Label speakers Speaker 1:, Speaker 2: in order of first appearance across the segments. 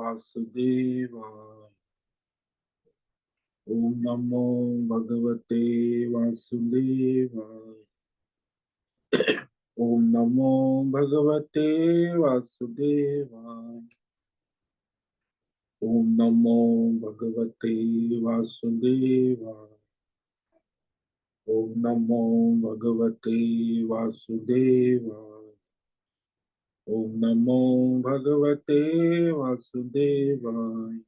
Speaker 1: वासुदेवाय। ओम नमो भगवते वासुदेवाय। ओम नमो भगवते वासुदेवाय। ओम नमो भगवते वासुदेवाय। ओम नमो भगवते वासुदेवाय। ओम नमो भगवते वासुदेवाय।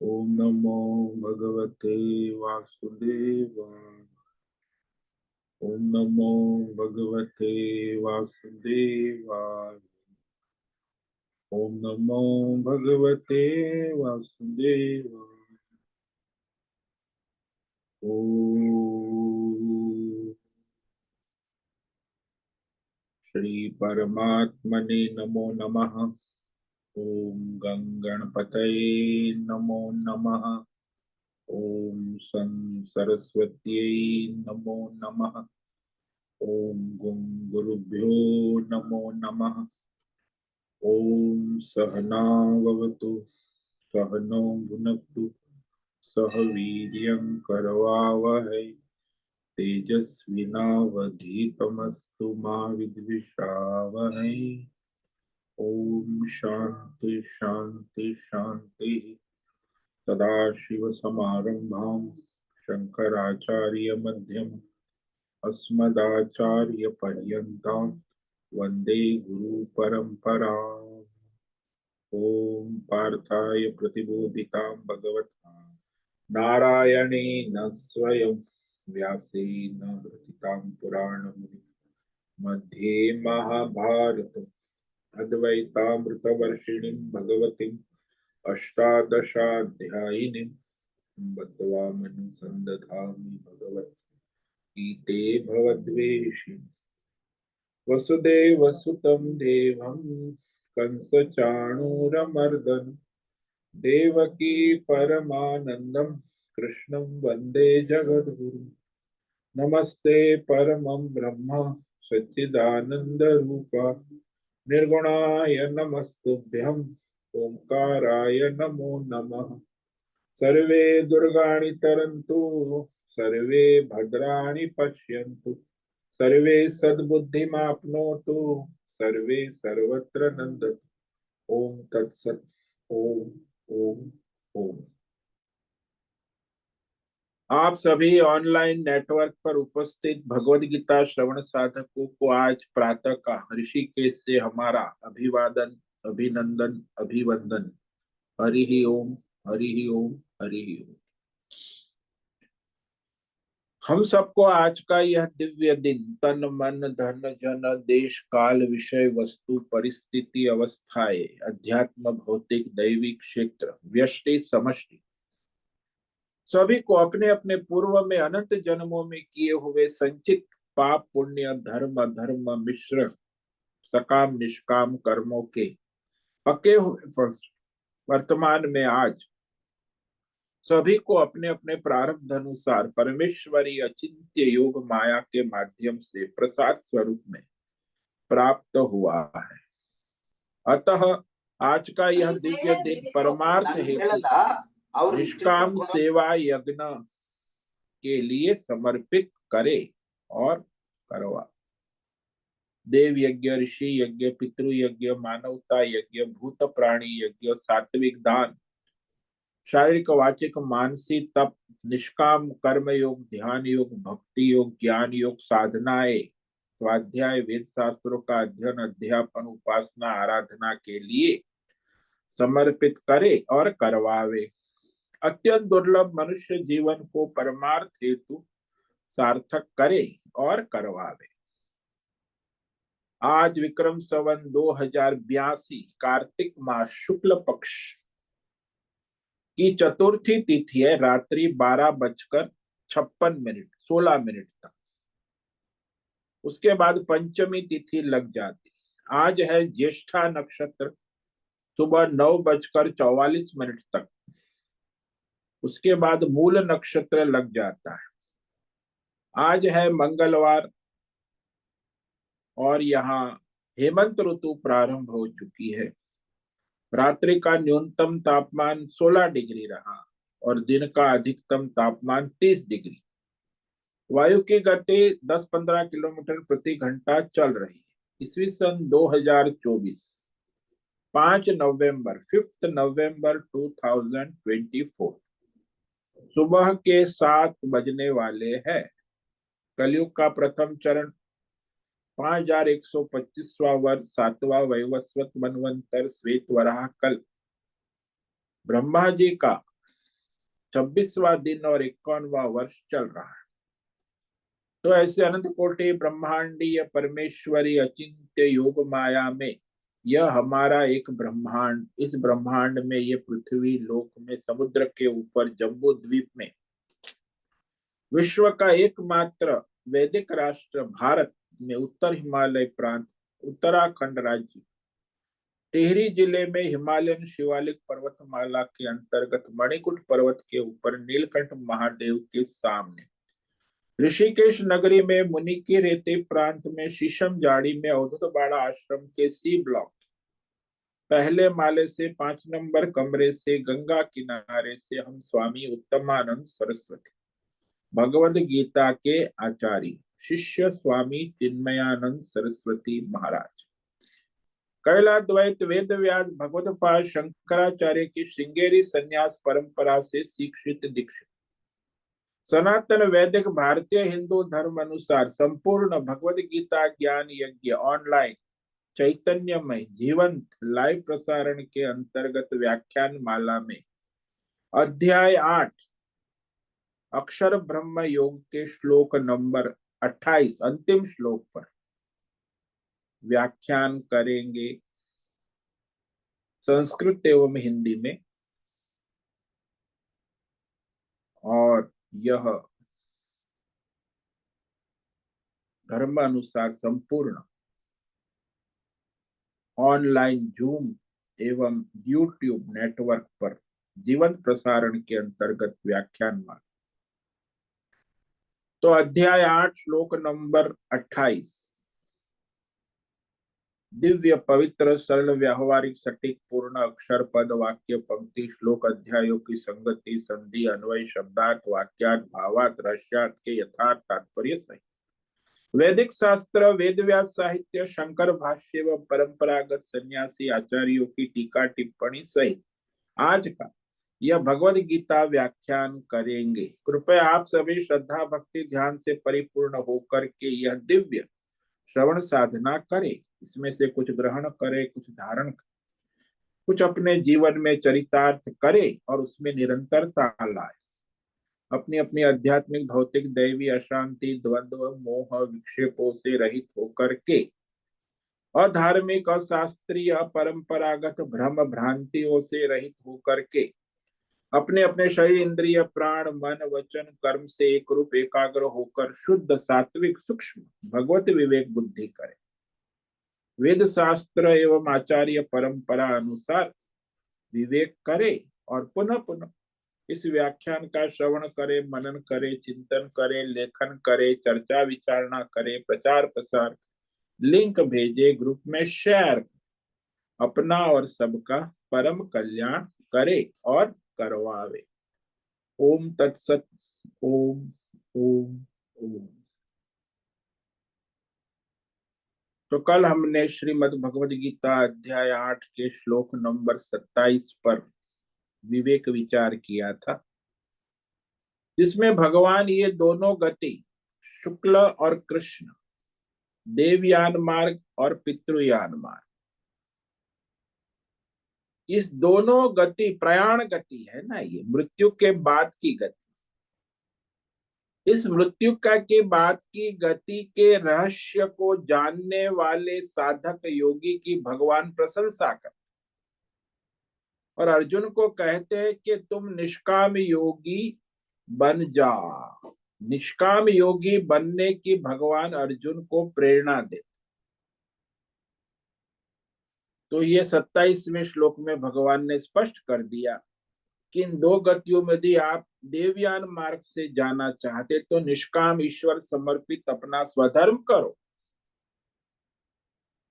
Speaker 1: ओम नमो भगवते वासुदेवाय। ओम नमो भगवते वासुदेवाय। ओम नमो भगवते वासुदेवाय। ओम श्री परमात्मने नमो नमः। ओम गंगणपतये नमो नमः। ओम सं सरस्वत्यै नमो नमः। ओम गुं गुरुभ्यो नमो नमः। ओम सहनाववतु सहनौ भुनक्तु सह वीर्यं करवावहै तेजस्विनावधीतमस्तु मा विद्विषावहै। ओम शांति शांति शांति। सदाशिवसमारम्भां शंकराचार्यमध्यमम् अस्मदाचार्यपर्यन्तां वन्दे गुरुपरम्पराम्। ओम पार्थाय प्रतिबोधितां भगवता नारायणेन स्वयं व्यासेन रचितां पुराणमुनि मध्ये महाभारतम् अद्वैतामृतवर्षिणीं भगवतीम् अष्टादशाध्यायिनीं बद्ध्वामनुसन्दधामि भगवद्गीते भवद्वेषिणि। वसुदेवसुतं देवं कंसचाणूरमर्दनं देवकी परमानन्दं कृष्णं वन्दे जगद्गुरुं। नमस्ते परमं ब्रह्म सच्चिदानन्दरूपा निर्गुणाय नमस्तुभ्यं ओंकाराय नमो नमः। सर्वे दुर्गाणि तरन्तु सर्वे भद्राणि पश्यन्तु सर्वे सद्बुद्धिमाप्नोतु सर्वे सर्वत्र नन्दतु। ओम तत्सत्। ओम ओम ओम। आप सभी ऑनलाइन नेटवर्क पर उपस्थित भगवद गीता श्रवण साधकों को आज प्रातः का ऋषिकेश से हमारा अभिवादन अभिनंदन अभिवंदन। हरि ओम हरि ओम हरि ओम। हम सबको आज का यह दिव्य दिन तन मन धन जन देश काल विषय वस्तु परिस्थिति अवस्थाएं अध्यात्म भौतिक दैविक क्षेत्र व्यष्टि समष्टि सभी को अपने अपने पूर्व में अनंत जन्मों में किए हुए संचित पाप पुण्य धर्म अधर्म मिश्र सकाम निष्काम कर्मों के पके हुए वर्तमान में आज सभी को अपने अपने प्रारब्ध अनुसार परमेश्वरी अचिंत्य योग माया के माध्यम से प्रसाद स्वरूप में प्राप्त हुआ है। अतः आज का यह दिव्य दिन परमार्थ हेतु निष्काम सेवा यज्ञ के लिए समर्पित करे और करवा। देव यज्ञ ऋषि यज्ञ पितृ यज्ञ मानवता यज्ञ भूत प्राणी यज्ञ सात्विक दान शारीरिक वाचिक मानसिक तप निष्काम कर्म योग ध्यान योग भक्ति योग ज्ञान योग साधनाएं स्वाध्याय वेद शास्त्रों का अध्ययन अध्यापन उपासना आराधना के लिए समर्पित करे और करवावे। अत्यंत दुर्लभ मनुष्य जीवन को परमार्थ हेतु सार्थक करे और करवावे। आज विक्रम संवत 2082 कार्तिक मास शुक्ल पक्ष की चतुर्थी तिथि है। रात्रि 12:56 16 तक। उसके बाद पंचमी तिथि लग जाती। आज है ज्येष्ठा नक्षत्र सुबह 9:44 तक। उसके बाद मूल नक्षत्र लग जाता है। आज है मंगलवार और यहाँ हेमंत ऋतु प्रारंभ हो चुकी है। रात्रि का न्यूनतम तापमान 16 डिग्री रहा और दिन का अधिकतम तापमान 30 डिग्री। वायु की गति 10-15 किलोमीटर प्रति घंटा चल रही है। ईस्वी सन 2024, 5 नवंबर 2024, सुबह के 7 बजने वाले हैं। कलयुग का प्रथम चरण, 5125वां वर्ष, 7वां वैवस्वत मनवंतर, श्वेत वराह कल्प, ब्रह्मा जी का 26वां दिन और 51वां वर्ष चल रहा है। तो ऐसे अनंत कोटि ब्रह्मांडीय परमेश्वरी अचिंत्य योग माया में यह हमारा एक ब्रह्मांड, इस ब्रह्मांड में ये पृथ्वी लोक में समुद्र के ऊपर जम्बू द्वीप में विश्व का एकमात्र वैदिक राष्ट्र भारत में उत्तर हिमालय प्रांत उत्तराखंड राज्य टिहरी जिले में हिमालयन शिवालिक पर्वतमाला के अंतर्गत मणिकुट पर्वत के ऊपर नीलकंठ महादेव के सामने ऋषिकेश नगरी में मुनि की रेती प्रांत में शीशम जाड़ी में अवधूत बाड़ा आश्रम के सी ब्लॉक पहले माले से 5 नंबर कमरे से गंगा किनारे से हम स्वामी उत्तमानंद सरस्वती भगवद गीता के आचार्य शिष्य स्वामी चिन्मयानंद सरस्वती महाराज कैलाद्वैत वेद व्यास भगवतपाद शंकराचार्य की श्रृंगेरी संन्यास परंपरा से शिक्षित दीक्षित सनातन वैदिक भारतीय हिंदू धर्म अनुसार संपूर्ण भगवद गीता ज्ञान यज्ञ ऑनलाइन चैतन्यमय जीवंत लाइव प्रसारण के अंतर्गत व्याख्यान माला में अध्याय 8 अक्षर ब्रह्म योग के श्लोक नंबर 28 अंतिम श्लोक पर व्याख्यान करेंगे संस्कृत एवं हिंदी में। और यह धर्म अनुसार संपूर्ण ऑनलाइन जूम एवं यूट्यूब नेटवर्क पर जीवंत प्रसारण के अंतर्गत व्याख्यान माला। तो अध्याय 8 श्लोक नंबर 28 दिव्य पवित्र सरल व्यावहारिक सटीक पूर्ण अक्षर पद वाक्य पंक्ति श्लोक अध्यायों की संगति संधि अन्वय शब्दार्थ वाक्यार्थ भावार्थ रहस्यार्थ के यथार्थ तात्पर्य सहित वैदिक शास्त्र वेद व्यास साहित्य शंकर भाष्य व परंपरागत सन्यासी आचार्यों की टीका टिप्पणी सहित आज का यह भगवद गीता व्याख्यान करेंगे। कृपया आप सभी श्रद्धा भक्ति ध्यान से परिपूर्ण होकर के यह दिव्य श्रवण साधना करें। इसमें से कुछ ग्रहण करे, कुछ धारण करे, कुछ अपने जीवन में चरितार्थ करे और उसमें निरंतरता लाए। अपनी अपनी आध्यात्मिक भौतिक दैवी अशांति द्वंद्व मोह विक्षेपों से रहित होकर के अधार्मिक अशास्त्रीय परंपरागत भ्रम भ्रांतियों से रहित होकर के अपने अपने शरीर इंद्रिय प्राण मन वचन कर्म से एक रूप एकाग्र होकर शुद्ध सात्विक सूक्ष्म भगवत विवेक बुद्धि करे। वेद शास्त्र एवं आचार्य परंपरा अनुसार विवेक करे और पुनः पुनः इस व्याख्यान का श्रवण करे, मनन करे, चिंतन करे, लेखन करे, चर्चा विचारणा करे, प्रचार प्रसार, लिंक भेजे, ग्रुप में शेयर, अपना और सबका परम कल्याण करे और करवावे। ओम तत्सत। ओम ओम ओम। तो कल हमने श्रीमद् भगवद गीता अध्याय 8 के श्लोक नंबर 27 पर विवेक विचार किया था, जिसमें भगवान ये दोनों गति शुक्ल और कृष्ण देवयान मार्ग और पितृयान मार्ग, इस दोनों गति प्रयाण गति है ना, ये मृत्यु के बाद की गति। इस मृत्यु का के बाद की गति के रहस्य को जानने वाले साधक योगी की भगवान प्रशंसा कर और अर्जुन को कहते हैं कि तुम निष्काम योगी बन जा। निष्काम योगी बनने की भगवान अर्जुन को प्रेरणा दे। तो ये 27वें श्लोक में भगवान ने स्पष्ट कर दिया कि इन दो गतियों में यदि आप देवयान मार्ग से जाना चाहते तो निष्काम ईश्वर समर्पित अपना स्वधर्म करो,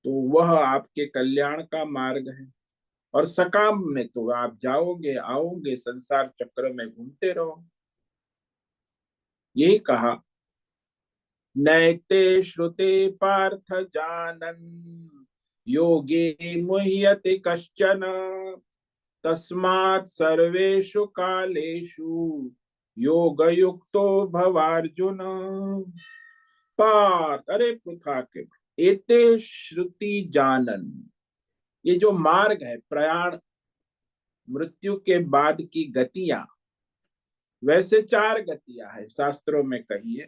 Speaker 1: तो वह आपके कल्याण का मार्ग है। और सकाम में तो आप जाओगे आओगे, संसार चक्र में घूमते रहो। यही कहा, नैते श्रुते पार्थ जानन योगी मुह्यति कश्चन तस्मात् सर्वेषु कालेषु योग युक्तो भवार्जुन। पार्थ, अरे पृथा के, एते श्रुति जानन, ये जो मार्ग है, प्रयाण, मृत्यु के बाद की गतियां, वैसे चार गतियां है शास्त्रों में कही है।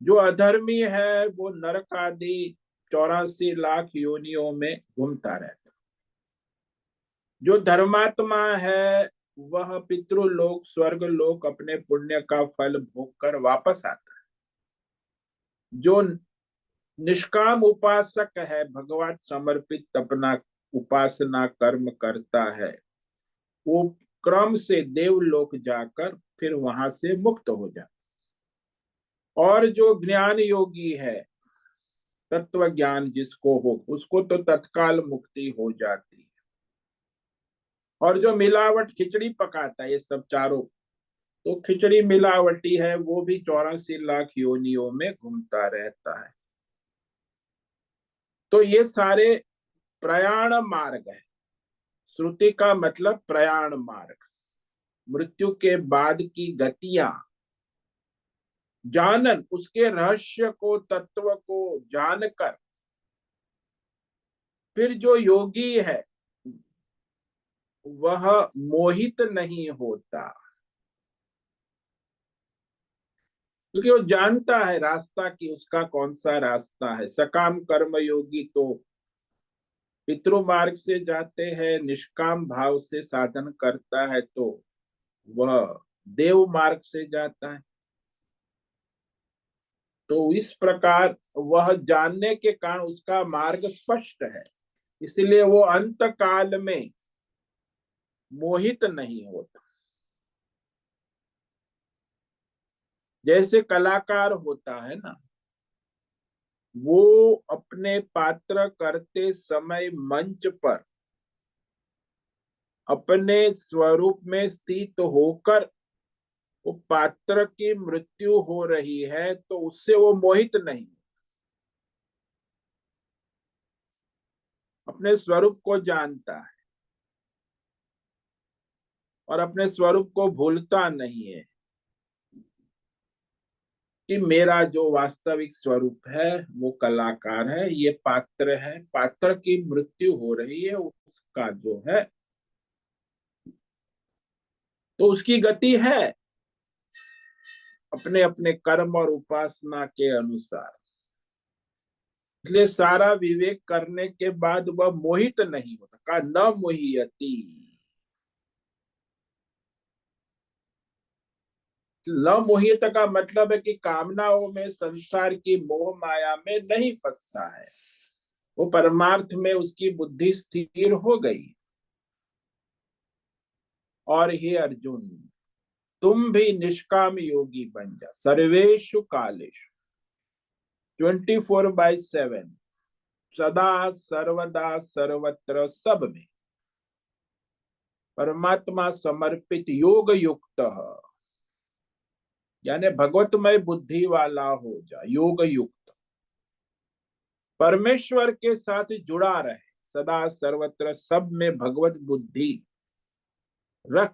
Speaker 1: जो अधर्मी है वो नरक आदि 84 लाख योनियों में घूमता रहता। जो धर्मात्मा है वह पितृलोक स्वर्ग लोक अपने पुण्य का फल भोग कर वापस आता है। जो निष्काम उपासक है, भगवान समर्पित अपना उपासना कर्म करता है, वो क्रम से देवलोक जाकर फिर वहां से मुक्त हो जाता। और जो ज्ञान योगी है, तत्व ज्ञान जिसको हो, उसको तो तत्काल मुक्ति हो जाती है। और जो मिलावट खिचड़ी पकाता है, ये सब चारों तो खिचड़ी मिलावटी है, वो भी 84 लाख योनियों में घूमता रहता है। तो ये सारे प्रयाण मार्ग है। श्रुति का मतलब प्रयाण मार्ग, मृत्यु के बाद की गतियां जानन, उसके रहस्य को तत्व को जानकर फिर जो योगी है वह मोहित नहीं होता, क्योंकि वो जानता है रास्ता कि उसका कौन सा रास्ता है। सकाम कर्म योगी तो पितृ मार्ग से जाते हैं, निष्काम भाव से साधन करता है तो वह देव मार्ग से जाता है। तो इस प्रकार वह जानने के कारण उसका मार्ग स्पष्ट है, इसलिए वो अंत काल में मोहित नहीं होता। जैसे कलाकार होता है ना, वो अपने पात्र करते समय मंच पर अपने स्वरूप में स्थित होकर वो पात्र की मृत्यु हो रही है तो उससे वो मोहित नहीं, अपने स्वरूप को जानता है और अपने स्वरूप को भूलता नहीं है कि मेरा जो वास्तविक स्वरूप है वो कलाकार है, ये पात्र है, पात्र की मृत्यु हो रही है, उसका जो है तो उसकी गति है अपने अपने कर्म और उपासना के अनुसार। इसलिए सारा विवेक करने के बाद वह मोहित नहीं होता, कहा न मोहियति। न मोहित का मतलब है कि कामनाओं में, संसार की मोह माया में नहीं फंसता है, वो परमार्थ में उसकी बुद्धि स्थिर हो गई। और हे अर्जुन, तुम भी निष्काम योगी बन जा, सर्वेषु कालेषु, 24/7, सदा सर्वदा सर्वत्र सब में परमात्मा समर्पित योग युक्त, यानी भगवतमय बुद्धि वाला हो जा, योग युक्त, परमेश्वर के साथ जुड़ा रहे, सदा सर्वत्र सब में भगवत बुद्धि रख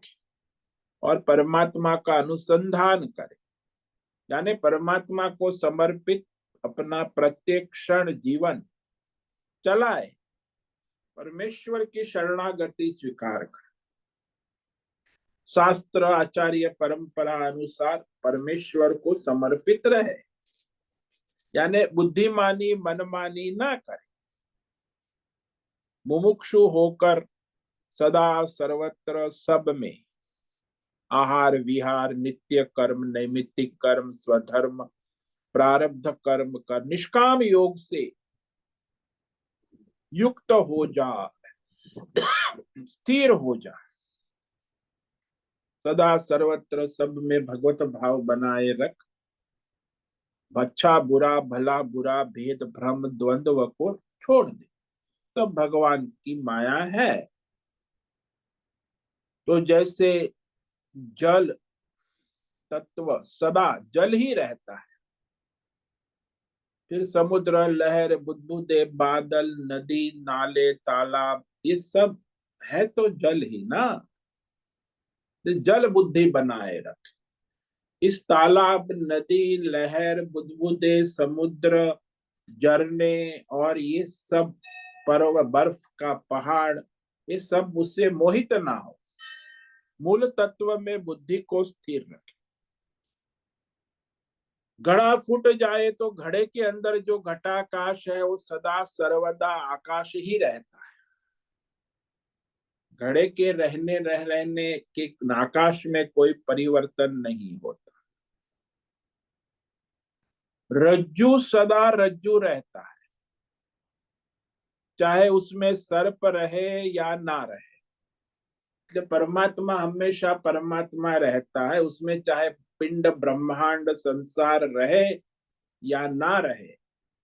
Speaker 1: और परमात्मा का अनुसंधान करे, यानी परमात्मा को समर्पित अपना प्रत्येक क्षण जीवन चलाए, परमेश्वर की शरणागति स्वीकार करे, शास्त्र आचार्य परंपरा अनुसार परमेश्वर को समर्पित रहे, यानी बुद्धिमानी मनमानी ना करे, मुमुक्षु होकर सदा सर्वत्र सब में आहार विहार नित्य कर्म नैमित्तिक कर्म स्वधर्म प्रारब्ध कर्म कर निष्काम योग से युक्त हो जा, स्थिर हो जा, सदा सर्वत्र सब में भगवत भाव बनाए रख, अच्छा बुरा भला बुरा भेद भ्रम द्वंद्व को छोड़ दे, सब भगवान की माया है। तो जैसे जल तत्व सदा जल ही रहता है, फिर समुद्र, लहर, बुदबुदे, बादल, नदी, नाले, तालाब, ये सब है तो जल ही ना। तो जल बुद्धि बनाए रख। इस तालाब, नदी, लहर, बुदबुदे, समुद्र, झरने और ये सब पर्वत, बर्फ का पहाड़, ये सब उससे मोहित ना हो, मूल तत्व में बुद्धि को स्थिर रखे। घड़ा फूट जाए तो घड़े के अंदर जो घटाकाश है वो सदा सर्वदा आकाश ही रहता है। घड़े के रहने के आकाश में कोई परिवर्तन नहीं होता। रज्जू सदा रज्जू रहता है, चाहे उसमें सर्प रहे या ना रहे। इसलिए परमात्मा हमेशा परमात्मा रहता है, उसमें चाहे पिंड ब्रह्मांड संसार रहे या ना रहे,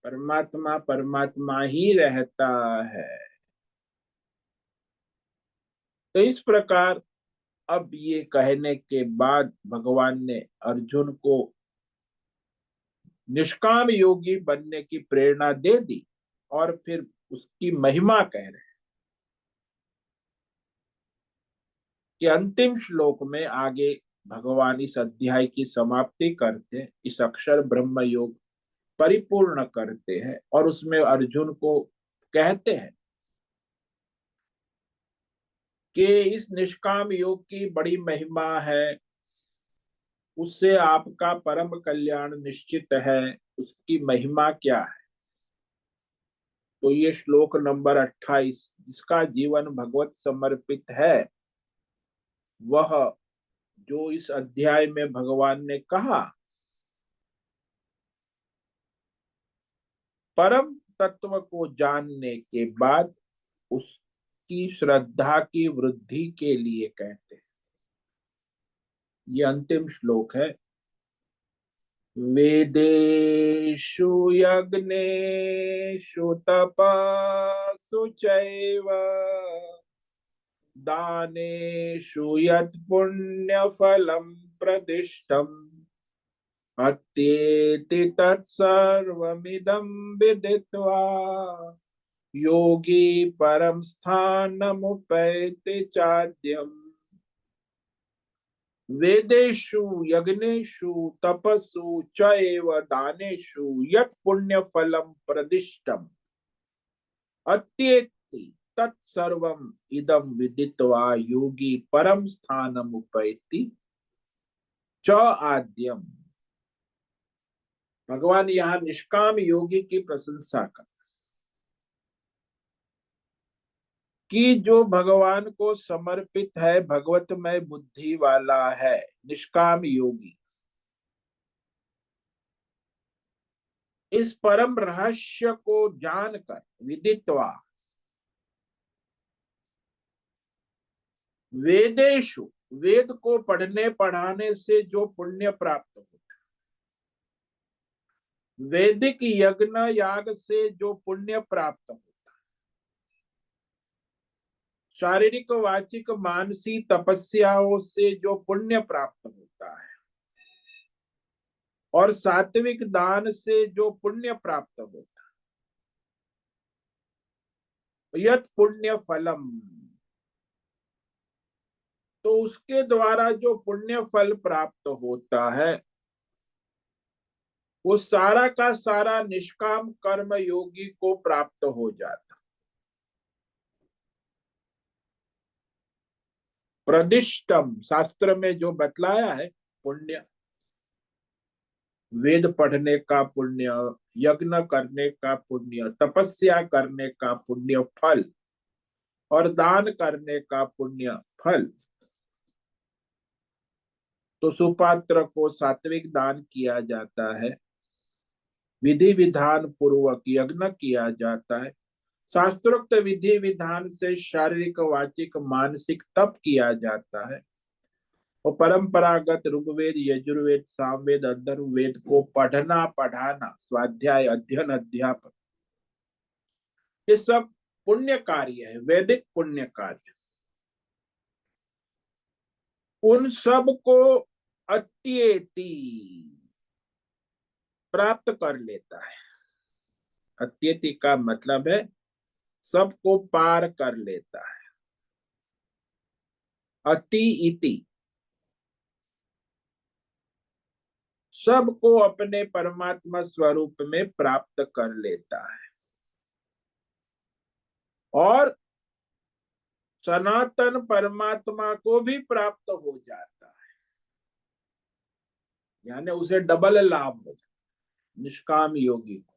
Speaker 1: परमात्मा परमात्मा ही रहता है। तो इस प्रकार अब ये कहने के बाद भगवान ने अर्जुन को निष्काम योगी बनने की प्रेरणा दे दी और फिर उसकी महिमा कह रहे हैं कि अंतिम श्लोक में आगे भगवान इस अध्याय की समाप्ति करते, इस अक्षर ब्रह्म योग परिपूर्ण करते हैं और उसमें अर्जुन को कहते हैं कि इस निष्काम योग की बड़ी महिमा है, उससे आपका परम कल्याण निश्चित है। उसकी महिमा क्या है? तो ये श्लोक नंबर 28, जिसका जीवन भगवत समर्पित है, वह जो इस अध्याय में भगवान ने कहा, परम तत्व को जानने के बाद उसकी श्रद्धा की वृद्धि के लिए कहते हैं। ये अंतिम श्लोक है। वेदेषु यज्ञेषु तपस्सु चैव दानेषु यत् पुण्यफलं प्रदिष्टम् अत्येति तत्सर्वमिदं विदित्वा योगी परं स्थानमुपैति चाद्यम्। वेदेषु यज्ञेषु तपस्सु च एव दानेषु यत् पुण्यफलं प्रदिष्टम् अत्येति तत्सर्वम् इदं विदित्वा योगी परम स्थानमुपैति च आद्यम्। भगवान यहाँ निष्काम योगी की प्रशंसा कर कि जो भगवान को समर्पित है, भगवतमय बुद्धि वाला है, निष्काम योगी, इस परम रहस्य को जानकर विदित्वा वेदेशु, वेद को पढ़ने पढ़ाने से जो पुण्य प्राप्त होता है, वैदिक यज्ञ याग से जो पुण्य प्राप्त होता है, शारीरिक वाचिक मानसिक तपस्याओं से जो पुण्य प्राप्त होता है और सात्विक दान से जो पुण्य प्राप्त होता है, यत् पुण्य फलम, तो उसके द्वारा जो पुण्य फल प्राप्त होता है वो सारा का सारा निष्काम कर्म योगी को प्राप्त हो जाता। प्रदिष्टम, शास्त्र में जो बतलाया है पुण्य, वेद पढ़ने का पुण्य, यज्ञ करने का पुण्य, तपस्या करने का पुण्य फल और दान करने का पुण्य फल। तो सुपात्र को सात्विक दान किया जाता है, विधि विधान पूर्वक यज्ञ किया जाता है, शास्त्रोक्त विधि विधान से शारीरिक वाचिक मानसिक तप किया जाता है और परंपरागत ऋग्वेद यजुर्वेद सामवेद अथर्ववेद को पढ़ना पढ़ाना, स्वाध्याय अध्ययन अध्यापन, ये सब पुण्य कार्य है, वैदिक पुण्य कार्य। उन सब को अत्येति प्राप्त कर लेता है। अत्येति का मतलब है सबको पार कर लेता है। अति इति सबको अपने परमात्मा स्वरूप में प्राप्त कर लेता है और सनातन परमात्मा को भी प्राप्त हो जाता है, यानी उसे डबल लाभ हो जाता है। निष्काम योगी को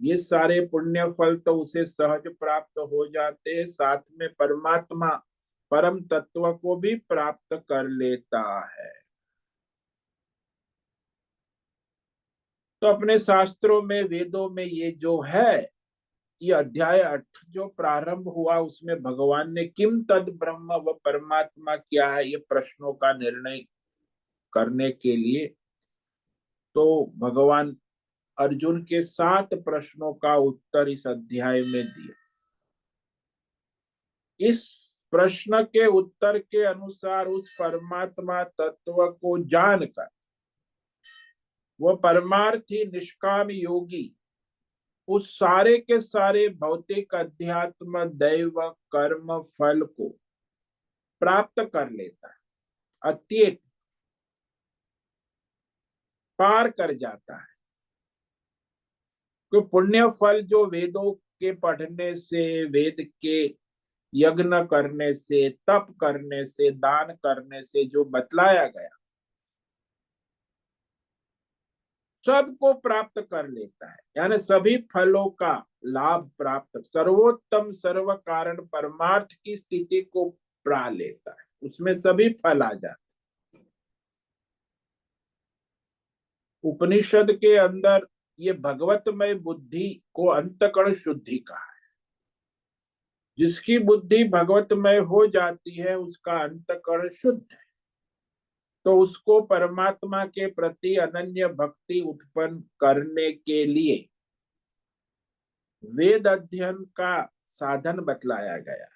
Speaker 1: ये सारे पुण्य फल तो उसे सहज प्राप्त हो जाते हैं, साथ में परमात्मा परम तत्व को भी प्राप्त कर लेता है। तो अपने शास्त्रों में, वेदों में ये जो है, ये अध्याय 8 जो प्रारंभ हुआ उसमें भगवान ने किम तद ब्रह्म व परमात्मा क्या है ये प्रश्नों का निर्णय करने के लिए तो भगवान अर्जुन के 7 प्रश्नों का उत्तर इस अध्याय में दिया। इस प्रश्न के उत्तर के अनुसार उस परमात्मा तत्व को जानकर वह परमार्थी निष्काम योगी उस सारे के सारे भौतिक अध्यात्म दैव कर्म फल को प्राप्त कर लेता है, अत्येत पार कर जाता है। तो पुण्य फल जो वेदों के पढ़ने से, वेद के यज्ञ करने से, तप करने से, दान करने से जो बतलाया गया सबको प्राप्त कर लेता है, यानी सभी फलों का लाभ प्राप्त, सर्वोत्तम सर्व कारण परमार्थ की स्थिति को पा लेता है, उसमें सभी फल आ जाते। उपनिषद के अंदर ये भगवतमय बुद्धि को अंतकरण शुद्धि कहा है। जिसकी बुद्धि भगवतमय हो जाती है उसका अंतकरण शुद्ध है, तो उसको परमात्मा के प्रति अनन्य भक्ति उत्पन्न करने के लिए वेद अध्ययन का साधन बतलाया गया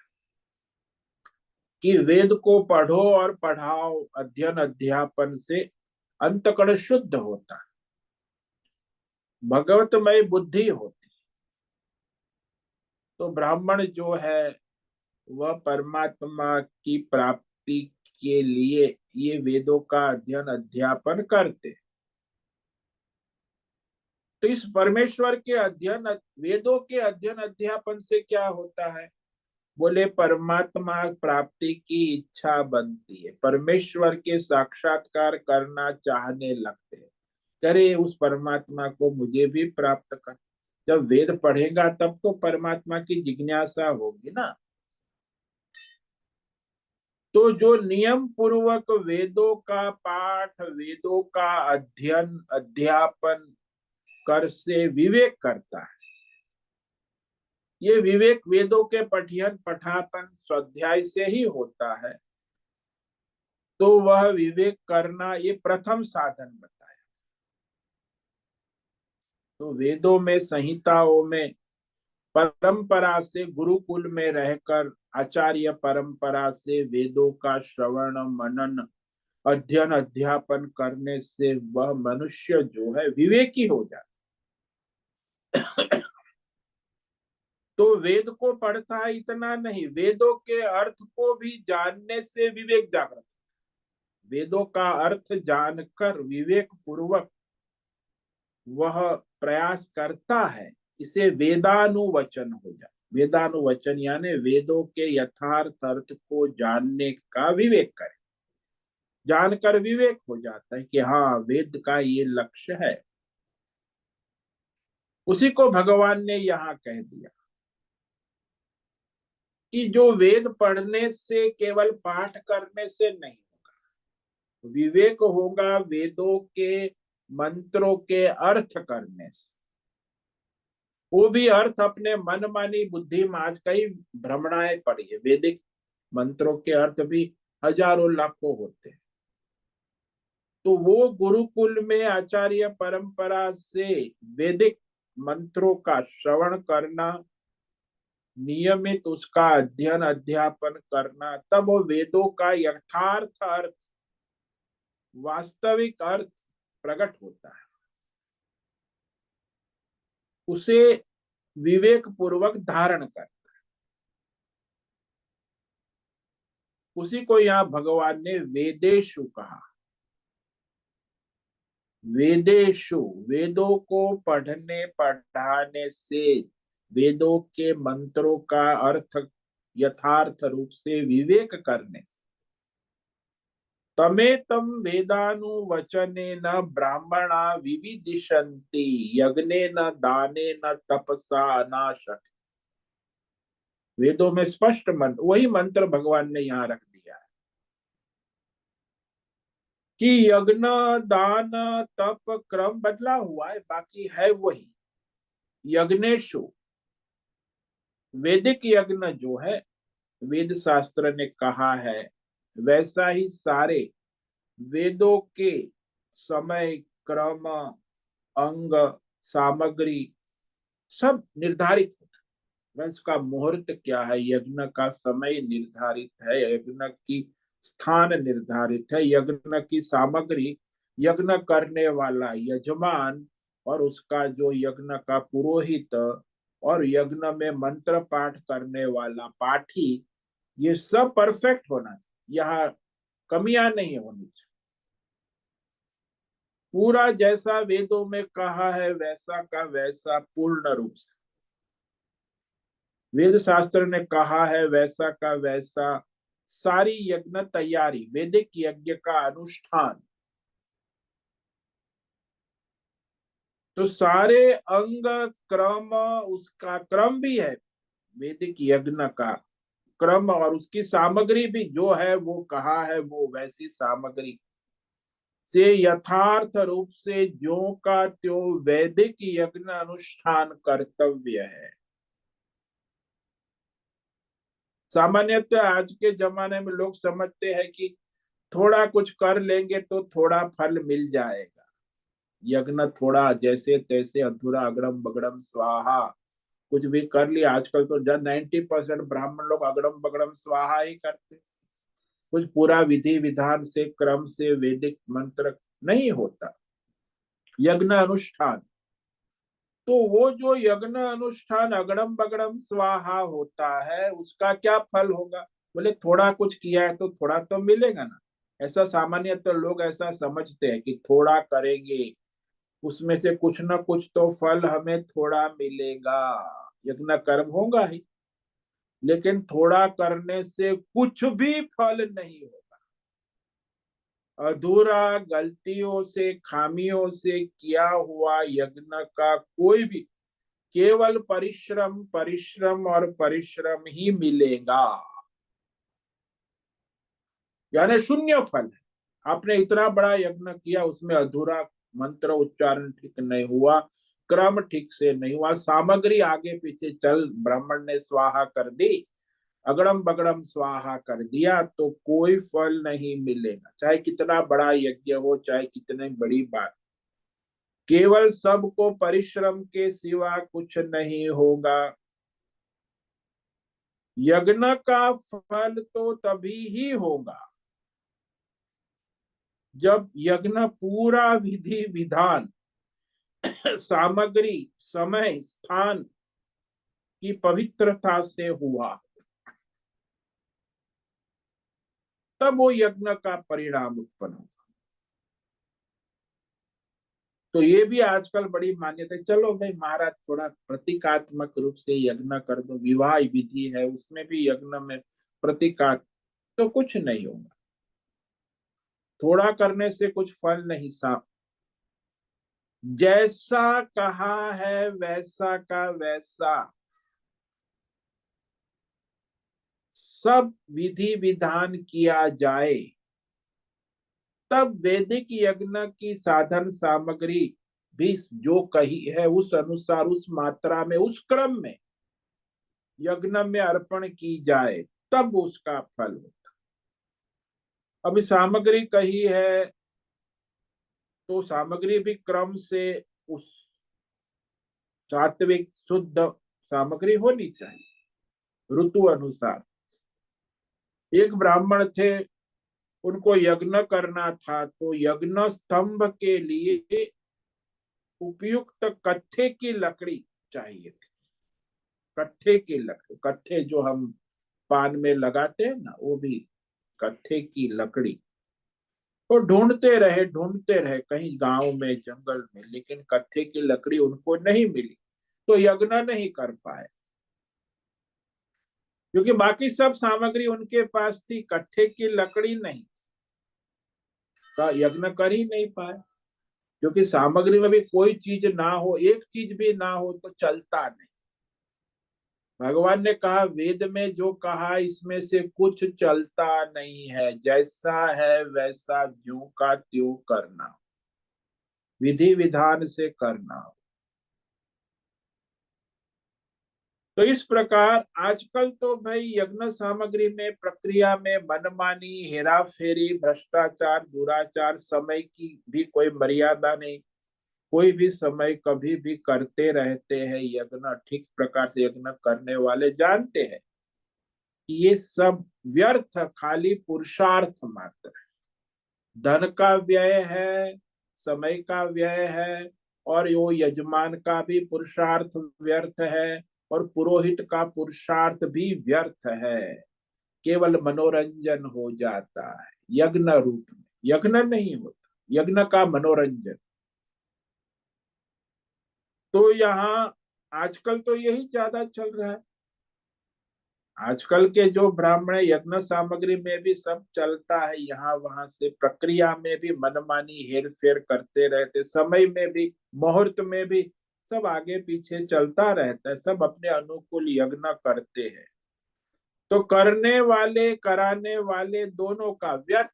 Speaker 1: कि वेद को पढ़ो और पढ़ाओ, अध्ययन अध्यापन से अंतकरण शुद्ध होता है, भगवतमय बुद्धि होती। तो ब्राह्मण जो है वह परमात्मा की प्राप्ति के लिए ये वेदों का अध्ययन अध्यापन करते। तो इस परमेश्वर के अध्ययन, वेदों के अध्ययन अध्यापन से क्या होता है? बोले परमात्मा प्राप्ति की इच्छा बनती है, परमेश्वर के साक्षात्कार करना चाहने लगते हैं, करे उस परमात्मा को मुझे भी प्राप्त कर। जब वेद पढ़ेगा तब तो परमात्मा की जिज्ञासा होगी ना। तो जो नियम पूर्वक वेदों का पाठ, वेदों का अध्ययन अध्यापन कर से विवेक करता है, ये विवेक वेदों के पठन पठापन स्वाध्याय से ही होता है, तो वह विवेक करना ये प्रथम साधन बताया। तो वेदों में, संहिताओं में परंपरा से, गुरुकुल में रहकर आचार्य परंपरा से वेदों का श्रवण मनन अध्ययन अध्यापन करने से वह मनुष्य जो है विवेकी हो जाता। तो वेद को पढ़ता है इतना नहीं, वेदों के अर्थ को भी जानने से विवेक जागृत। वेदों का अर्थ जानकर विवेक पूर्वक वह प्रयास करता है, इसे वेदानुवचन हो जाए। वेदानुवचन यानी वेदों के यथार्थ अर्थ को जानने का विवेक करे, जानकर विवेक हो जाता है कि हाँ वेद का ये लक्ष्य है। उसी को भगवान ने यहाँ कह दिया कि जो वेद पढ़ने से, केवल पाठ करने से नहीं होगा, विवेक होगा वेदों के मंत्रों के अर्थ करने से। वो भी अर्थ अपने मन मानी बुद्धि में, आज कई भ्रमणाएं पड़ी है, वैदिक मंत्रों के अर्थ भी हजारों लाखों होते हैं। तो वो गुरुकुल में आचार्य परंपरा से वैदिक मंत्रों का श्रवण करना, नियमित उसका अध्ययन अध्यापन करना, तब वो वेदों का यथार्थ अर्थ, वास्तविक अर्थ प्रकट होता है। उसे विवेक पूर्वक धारण कर, उसी को यहाँ भगवान ने वेदेशु कहा। वेदेशु, वेदों को पढ़ने पढ़ाने से, वेदों के मंत्रों का अर्थ यथार्थ रूप से विवेक करने से, तमेतं वेदानुवचनेन ब्राह्मणा विविदिशन्ति यज्ञेन दानेन तपसा अनाशक। वेदों में स्पष्ट मंत्र, वही मंत्र भगवान ने यहाँ रख दिया है कि यज्ञ दान तप क्रम बदला हुआ है, बाकी है वही। यज्ञेशु, वैदिक यज्ञ जो है, वेद शास्त्र ने कहा है, वैसा ही सारे वेदों के समय, क्रम, अंग, सामग्री सब निर्धारित है। इसका मुहूर्त क्या है, यज्ञ का समय निर्धारित है, यज्ञ की स्थान निर्धारित है, यज्ञ की सामग्री, यज्ञ करने वाला यजमान और उसका जो यज्ञ का पुरोहित और यज्ञ में मंत्र पाठ करने वाला पाठी, ये सब परफेक्ट होना चाहिए, यहाँ कमियां नहीं होनी चाहिए। पूरा जैसा वेदों में कहा है वैसा का वैसा पूर्ण रूप से, वेद शास्त्र ने कहा है वैसा का वैसा सारी यज्ञ तैयारी, वैदिक यज्ञ का अनुष्ठान, तो सारे अंग, क्रम, उसका क्रम भी है, वैदिक यज्ञ का क्रम और उसकी सामग्री भी जो है वो कहा है, वो वैसी सामग्री से यथार्थ रूप से ज्यों का त्यों वैदिक यज्ञ अनुष्ठान कर्तव्य है। सामान्यतः आज के जमाने में लोग समझते हैं कि थोड़ा कुछ कर लेंगे तो थोड़ा फल मिल जाएगा, यज्ञ थोड़ा जैसे तैसे अधूरा अगड़म बगड़म स्वाहा कुछ भी कर लिया। आजकल तो 90% ब्राह्मण लोग अगड़म बगड़म स्वाहा ही करते, कुछ पूरा विधि विधान से क्रम से वैदिक मंत्र नहीं होता। यज्ञ अनुष्ठान, तो वो जो यज्ञ अनुष्ठान अगड़म बगड़म स्वाहा होता है, उसका क्या फल होगा? बोले थोड़ा कुछ किया है तो थोड़ा तो मिलेगा ना। ऐसा सामान्यतः लोग ऐसा समझते हैं कि थोड़ा करेंगे उसमें से कुछ ना कुछ तो फल हमें थोड़ा मिलेगा, यज्ञ कर्म होगा ही, लेकिन थोड़ा करने से कुछ भी फल नहीं होगा। अधूरा, गलतियों से, खामियों से किया हुआ यज्ञ का कोई भी, केवल परिश्रम परिश्रम और परिश्रम ही मिलेगा, यानी शून्य फल है। आपने इतना बड़ा यज्ञ किया, उसमें अधूरा मंत्र उच्चारण ठीक नहीं हुआ, क्रम ठीक से नहीं हुआ, सामग्री आगे पीछे चल, ब्राह्मण ने स्वाहा कर दी, अगड़म बगड़म स्वाहा कर दिया, तो कोई फल नहीं मिलेगा, चाहे कितना बड़ा यज्ञ हो, चाहे कितनी बड़ी बात। केवल सबको परिश्रम के सिवा कुछ नहीं होगा। यज्ञ का फल तो तभी ही होगा जब यज्ञ पूरा विधि विधान, सामग्री, समय, स्थान की पवित्रता से हुआ, तब वो यज्ञ का परिणाम उत्पन्न होगा। तो ये भी आजकल बड़ी मान्यता है, चलो भाई महाराज थोड़ा प्रतीकात्मक रूप से यज्ञ कर दो, विवाह विधि है उसमें भी यज्ञ में प्रतीकात्मक, तो कुछ नहीं होगा, थोड़ा करने से कुछ फल नहीं। सा जैसा कहा है वैसा का वैसा सब विधि विधान किया जाए, तब वैदिक यज्ञ की साधन सामग्री भी जो कही है उस अनुसार, उस मात्रा में, उस क्रम में यज्ञ में अर्पण की जाए, तब उसका फल होता। अभी सामग्री कही है तो सामग्री भी क्रम से उस सात्विक शुद्ध सामग्री होनी चाहिए। ऋतु अनुसार। एक ब्राह्मण थे, उनको यज्ञ करना था, तो यज्ञ स्तंभ के लिए उपयुक्त कत्थे की लकड़ी चाहिए थी। कत्थे की लकड़ी, कत्थे जो हम पान में लगाते हैं ना, वो भी कत्थे की लकड़ी। वो ढूंढते रहे कहीं गांव में, जंगल में, लेकिन कत्थे की लकड़ी उनको नहीं मिली, तो यज्ञ नहीं कर पाए। क्योंकि बाकी सब सामग्री उनके पास थी, कत्थे की लकड़ी नहीं, का यज्ञ कर ही नहीं पाए। क्योंकि सामग्री में भी कोई चीज ना हो, एक चीज भी ना हो तो चलता नहीं। भगवान ने कहा, वेद में जो कहा इसमें से कुछ चलता नहीं है, जैसा है वैसा ज्यों का त्यों करना, विधि विधान से करना। तो इस प्रकार आजकल तो भाई यज्ञ सामग्री में, प्रक्रिया में मनमानी, हेरा फेरी, भ्रष्टाचार, दुराचार, समय की भी कोई मर्यादा नहीं। कोई भी समय कभी भी करते रहते हैं यज्ञ। ठीक प्रकार से यज्ञ करने वाले जानते हैं कि ये सब व्यर्थ, खाली पुरुषार्थ मात्र है। धन का व्यय है, समय का व्यय है, और यो यजमान का भी पुरुषार्थ व्यर्थ है, और पुरोहित का पुरुषार्थ भी व्यर्थ है। केवल मनोरंजन हो जाता है यज्ञ रूप में, यज्ञ नहीं होता, यज्ञ का मनोरंजन। तो यहाँ आजकल तो यही ज्यादा चल रहा है। आजकल के जो ब्राह्मण यज्ञ सामग्री में भी सब चलता है, यहाँ वहां से प्रक्रिया में भी मनमानी, हेर फेर करते रहते, समय में भी, मुहूर्त में भी, सब आगे पीछे चलता रहता है, सब अपने अनुकूल यज्ञ करते हैं। तो करने वाले कराने वाले दोनों का व्यर्थ।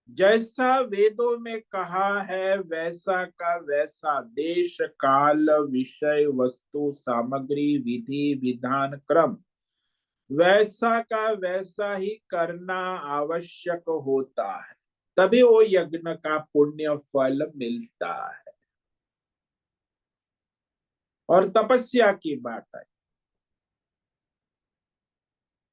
Speaker 1: जैसा वेदों में कहा है वैसा का वैसा, देश काल विषय वस्तु सामग्री विधि विधान क्रम, वैसा का वैसा ही करना आवश्यक होता है, तभी वो यज्ञ का पुण्य फल मिलता है। और तपस्या की बात है,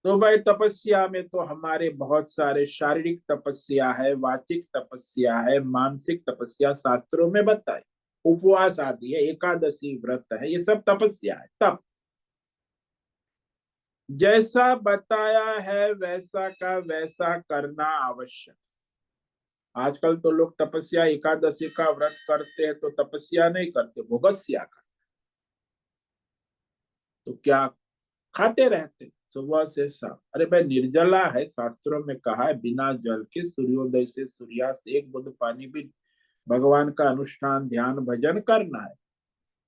Speaker 1: तो भाई तपस्या में तो हमारे बहुत सारे, शारीरिक तपस्या है, वाचिक तपस्या है, मानसिक तपस्या शास्त्रों में बताए। उपवास आदि है, एकादशी व्रत है, ये सब तपस्या है। तप जैसा बताया है वैसा का वैसा करना आवश्यक। आजकल तो लोग तपस्या, एकादशी का व्रत करते हैं तो तपस्या नहीं करते, भोगस्या करते। तो क्या खाते रहते सुबह से शाम। अरे भाई, निर्जला है, शास्त्रों में कहा है, बिना जल के सूर्योदय से सूर्यास्त एक बूंद पानी भी भगवान का अनुष्ठान ध्यान भजन करना है।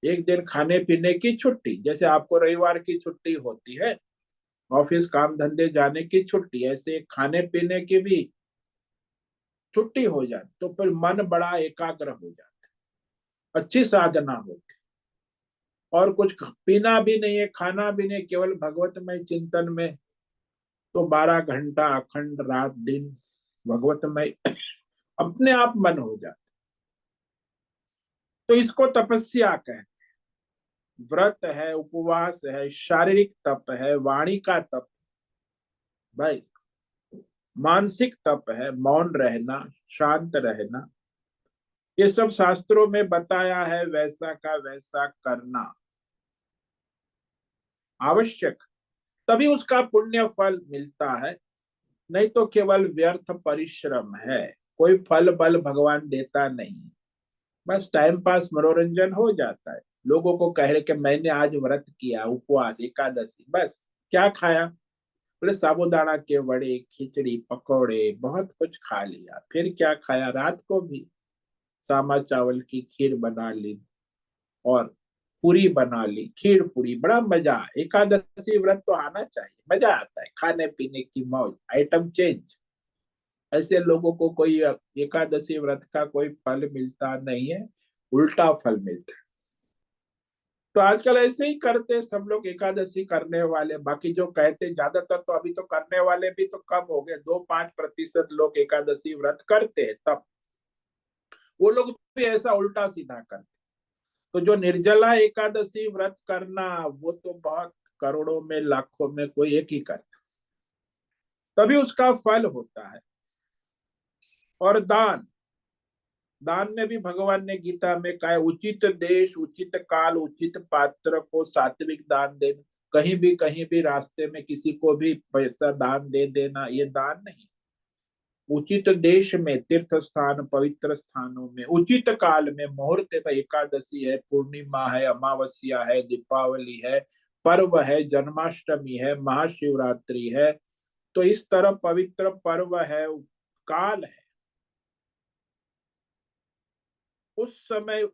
Speaker 1: एक दिन खाने पीने की छुट्टी, जैसे आपको रविवार की छुट्टी होती है, ऑफिस काम धंधे जाने की छुट्टी, ऐसे खाने पीने की भी छुट्टी हो जाए तो फिर मन बड़ा एकाग्र हो जाता है, अच्छी साधना होती। और कुछ पीना भी नहीं है, खाना भी नहीं, केवल भगवतमय चिंतन में तो 12 घंटा अखंड रात दिन भगवतमय अपने आप मन हो जाता। तो इसको तपस्या कहते। व्रत है, उपवास है, शारीरिक तप है, वाणी का तप भाई, मानसिक तप है, मौन रहना, शांत रहना, ये सब शास्त्रों में बताया है, वैसा का वैसा करना आवश्यक, तभी उसका पुण्य फल मिलता है। नहीं तो केवल व्यर्थ परिश्रम है, कोई फल बल भगवान देता नहीं। बस टाइम पास, मनोरंजन हो जाता है। लोगों को कह रहे कि मैंने आज व्रत किया, उपवास, एकादशी, बस क्या खाया? बोले साबूदाना के वड़े, खिचड़ी, पकौड़े, बहुत कुछ खा लिया। फिर क्या खाया? रात को भी सामा चावल की खीर बना ली, और पूरी बना ली, खीर पूरी, बड़ा मजा। एकादशी व्रत तो आना चाहिए, मजा आता है, खाने पीने की मौज, आइटम चेंज। ऐसे लोगों को कोई एकादशी व्रत का कोई फल मिलता नहीं है, उल्टा फल मिलता है। तो आजकल ऐसे ही करते सब लोग, एकादशी करने वाले। बाकी जो कहते, ज्यादातर तो अभी तो करने वाले भी तो कम हो गए, 2-5% लोग एकादशी व्रत करते हैं, तब वो लोग भी ऐसा उल्टा सीधा करते। तो जो निर्जला एकादशी व्रत करना, वो तो बहुत करोड़ों में लाखों में कोई एक ही करता, तभी उसका फल होता है। और दान, दान में भी भगवान ने गीता में कहा है, उचित देश उचित काल उचित पात्र को सात्विक दान देना। कहीं भी रास्ते में किसी को भी पैसा दान दे देना, ये दान नहीं। उचित देश में, तीर्थ स्थान पवित्र स्थानों में, उचित काल में, मुहूर्त में, एकादशी है, पूर्णिमा है, अमावस्या है, दीपावली है, पर्व है, जन्माष्टमी है, महाशिवरात्रि है, तो इस तरह पवित्र पर्व है, काल है, उस समय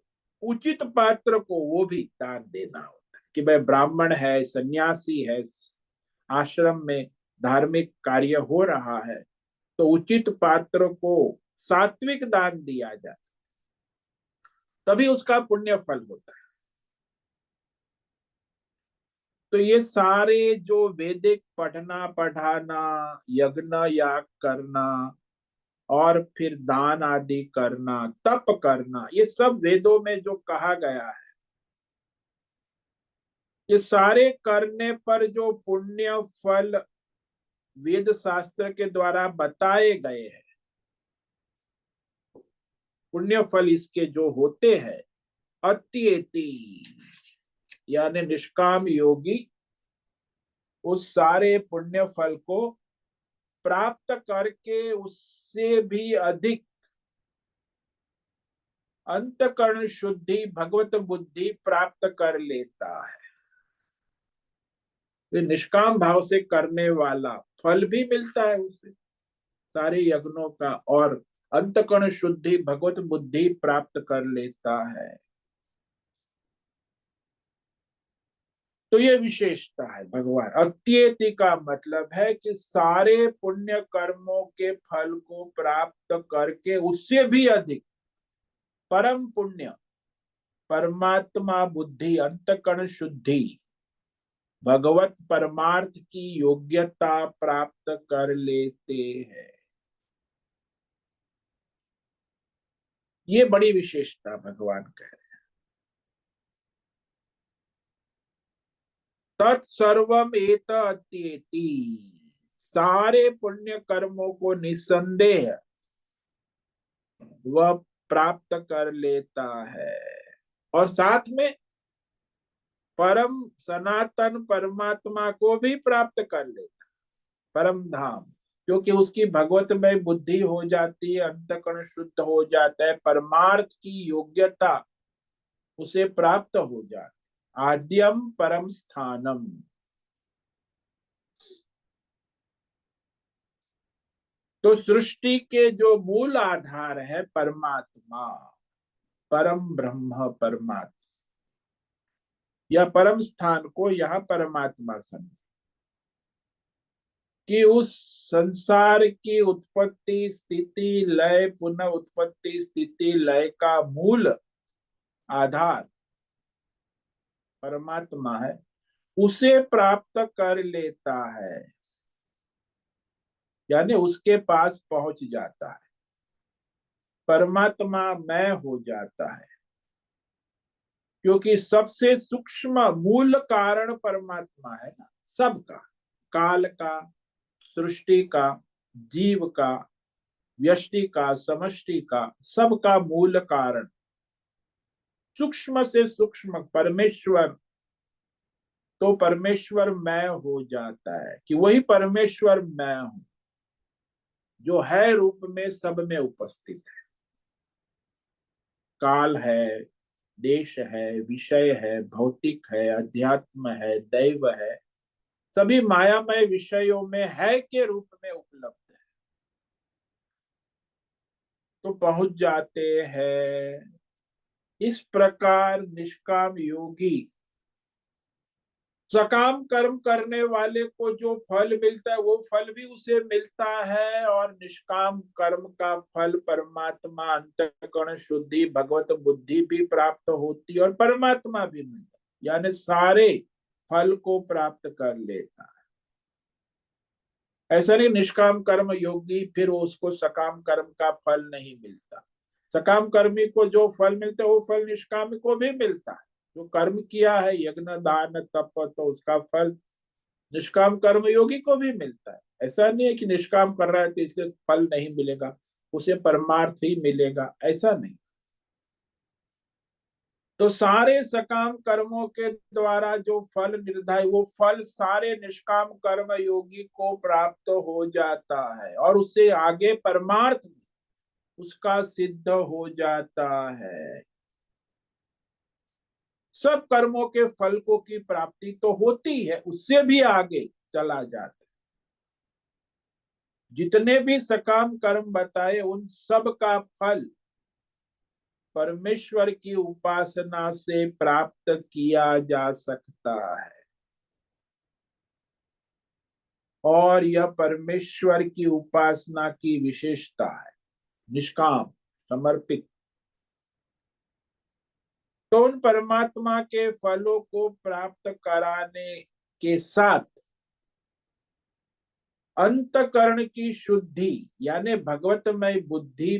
Speaker 1: उचित पात्र को वो भी दान देना होता है। कि भाई ब्राह्मण है, सन्यासी है, आश्रम में धार्मिक कार्य हो रहा है, तो उचित पात्र को सात्विक दान दिया जाए, तभी उसका पुण्य फल होता है। तो ये सारे जो वैदिक पढ़ना पढ़ाना, यज्ञ याग करना, और फिर दान आदि करना, तप करना, ये सब वेदों में जो कहा गया है, ये सारे करने पर जो पुण्य फल वेद शास्त्र के द्वारा बताए गए हैं, पुण्य फल इसके जो होते हैं, अत्येति यानी निष्काम योगी उस सारे पुण्य फल को प्राप्त करके उससे भी अधिक अंतकरण शुद्धि, भगवत बुद्धि प्राप्त कर लेता है। तो निष्काम भाव से करने वाला फल भी मिलता है उसे, सारे यज्ञों का, और अंतकरण शुद्धि, भगवत बुद्धि प्राप्त कर लेता है। तो ये विशेषता है भगवान। अत्येति का मतलब है कि सारे पुण्य कर्मों के फल को प्राप्त करके उससे भी अधिक परम पुण्य, परमात्मा बुद्धि, अंतकरण शुद्धि, भगवत परमार्थ की योग्यता प्राप्त कर लेते हैं। ये बड़ी विशेषता भगवान कह रहे हैं। तत्सर्वम एत अत्येति, सारे पुण्य कर्मों को निसंदेह वह प्राप्त कर लेता है, और साथ में परम सनातन परमात्मा को भी प्राप्त कर लेता, परम धाम, क्योंकि उसकी भगवत में बुद्धि हो जाती है, अंतकरण शुद्ध हो जाता है, परमार्थ की योग्यता उसे प्राप्त हो जाती, आद्यम परम स्थानम। तो सृष्टि के जो मूल आधार है परमात्मा, परम ब्रह्म परमात्मा, या परम स्थान को यहाँ परमात्मा समझ, कि उस संसार की उत्पत्ति स्थिति लय, पुनः उत्पत्ति स्थिति लय का मूल आधार परमात्मा है, उसे प्राप्त कर लेता है, यानी उसके पास पहुंच जाता है, परमात्मा मैं हो जाता है। क्योंकि सबसे सूक्ष्म मूल कारण परमात्मा है ना, सबका, काल का, सृष्टि का, जीव का, व्यष्टि का, समष्टि का, सबका मूल कारण, सूक्ष्म से सूक्ष्म परमेश्वर। तो परमेश्वर मैं हो जाता है, कि वही परमेश्वर मैं हूं, जो है रूप में सब में उपस्थित है। काल है, देश है, विषय है, भौतिक है, अध्यात्म है, दैव है, सभी मायामय विषयों में है के रूप में उपलब्ध है। तो पहुंच जाते हैं। इस प्रकार निष्काम योगी, सकाम कर्म करने वाले को जो फल मिलता है वो फल भी उसे मिलता है, और निष्काम कर्म का फल परमात्मा, अंतःकरण शुद्धि, भगवत बुद्धि भी प्राप्त होती है, और परमात्मा भी मिलता है, यानी सारे फल को प्राप्त कर लेता है। ऐसा नहीं निष्काम कर्म योगी फिर उसको सकाम कर्म का फल नहीं मिलता, सकाम कर्मी को जो फल मिलते हैं वो फल निष्काम को भी मिलता है। जो कर्म किया है यज्ञ दान तप, तो उसका फल निष्काम कर्म योगी को भी मिलता है। ऐसा नहीं है कि निष्काम कर रहा है तो इससे फल नहीं मिलेगा, उसे परमार्थ ही मिलेगा, ऐसा नहीं। तो सारे सकाम कर्मों के द्वारा जो फल निर्धारित, वो फल सारे निष्काम कर्म योगी को प्राप्त हो जाता है और उससे आगे परमार्थ उसका सिद्ध हो जाता है। सब कर्मों के फल को की प्राप्ति तो होती है, उससे भी आगे चला जाता है। जितने भी सकाम कर्म बताए उन सब का फल परमेश्वर की उपासना से प्राप्त किया जा सकता है। और यह परमेश्वर की उपासना की विशेषता है, निष्काम समर्पित। तो उन परमात्मा के फलों को प्राप्त कराने के साथ अंतकरण की शुद्धि यानी भगवतमय बुद्धि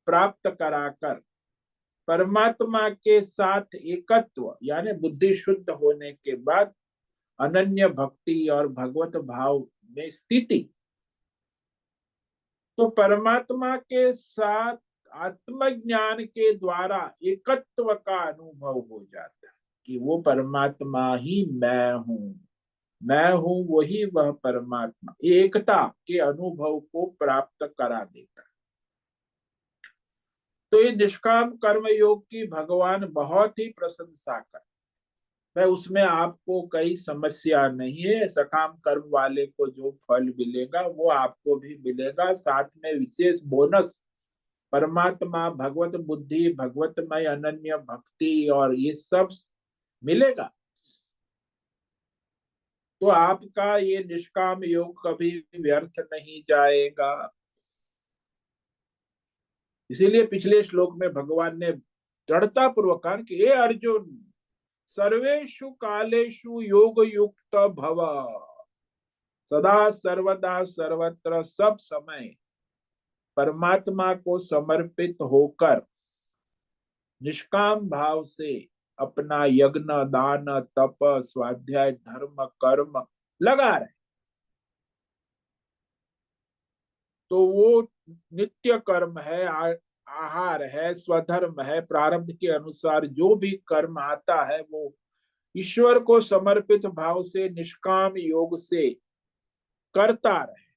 Speaker 1: प्राप्त कराकर परमात्मा के साथ एकत्व यानी बुद्धि शुद्ध होने के बाद अनन्य भक्ति और भगवत भाव में स्थिति, तो परमात्मा के साथ आत्मज्ञान के द्वारा एकत्व का अनुभव हो जाता है कि वो परमात्मा ही मैं हूं वही वह परमात्मा, एकता के अनुभव को प्राप्त करा देता है। तो ये निष्काम कर्म योग की भगवान बहुत ही प्रशंसा कर है, उसमें आपको कई समस्या नहीं है। सकाम कर्म वाले को जो फल मिलेगा वो आपको भी मिलेगा, साथ में विशेष बोनस परमात्मा भगवत बुद्धि भगवतमय अनन्य भक्ति और ये सब मिलेगा। तो आपका ये निष्काम योग कभी व्यर्थ नहीं जाएगा। इसीलिए पिछले श्लोक में भगवान ने दृढ़ता पूर्वक कहा कि हे अर्जुन, सर्वेषु कालेषु योग युक्त भव, सदा सर्वदा सर्वत्र सब समय परमात्मा को समर्पित होकर निष्काम भाव से अपना यज्ञ दान तप स्वाध्याय धर्म कर्म लगा रहे। तो वो नित्य कर्म है, आहार है, स्वधर्म है, प्रारब्ध के अनुसार जो भी कर्म आता है वो ईश्वर को समर्पित भाव से निष्काम योग से करता रहे।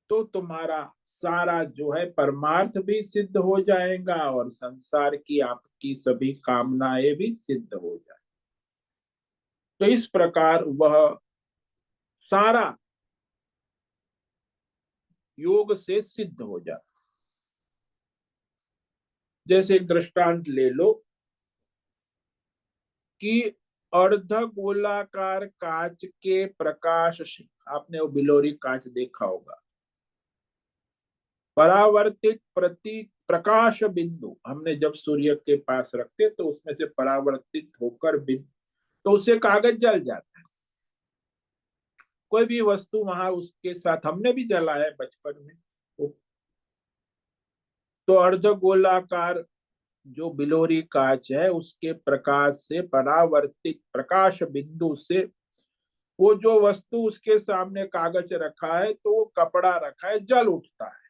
Speaker 1: तो तुम्हारा सारा जो है परमार्थ भी सिद्ध हो जाएगा और संसार की आपकी सभी कामनाएं भी सिद्ध हो जाए। तो इस प्रकार वह सारा योग से सिद्ध हो जाता। जैसे एक दृष्टांत ले लो कि अर्ध गोलाकार कांच के प्रकाश से, आपने वो बिलोरी कांच देखा होगा, परावर्तित प्रति प्रकाश बिंदु हमने जब सूर्य के पास रखते तो उसमें से परावर्तित होकर बिंदु, तो उसे कागज जल जाता है। कोई भी वस्तु वहां उसके साथ, हमने भी जला है बचपन में। तो अर्ध गोलाकार जो बिलोरी कांच है उसके प्रकाश से परावर्तित प्रकाश बिंदु से वो जो वस्तु उसके सामने कागज रखा है तो वो कपड़ा रखा है, जल उठता है।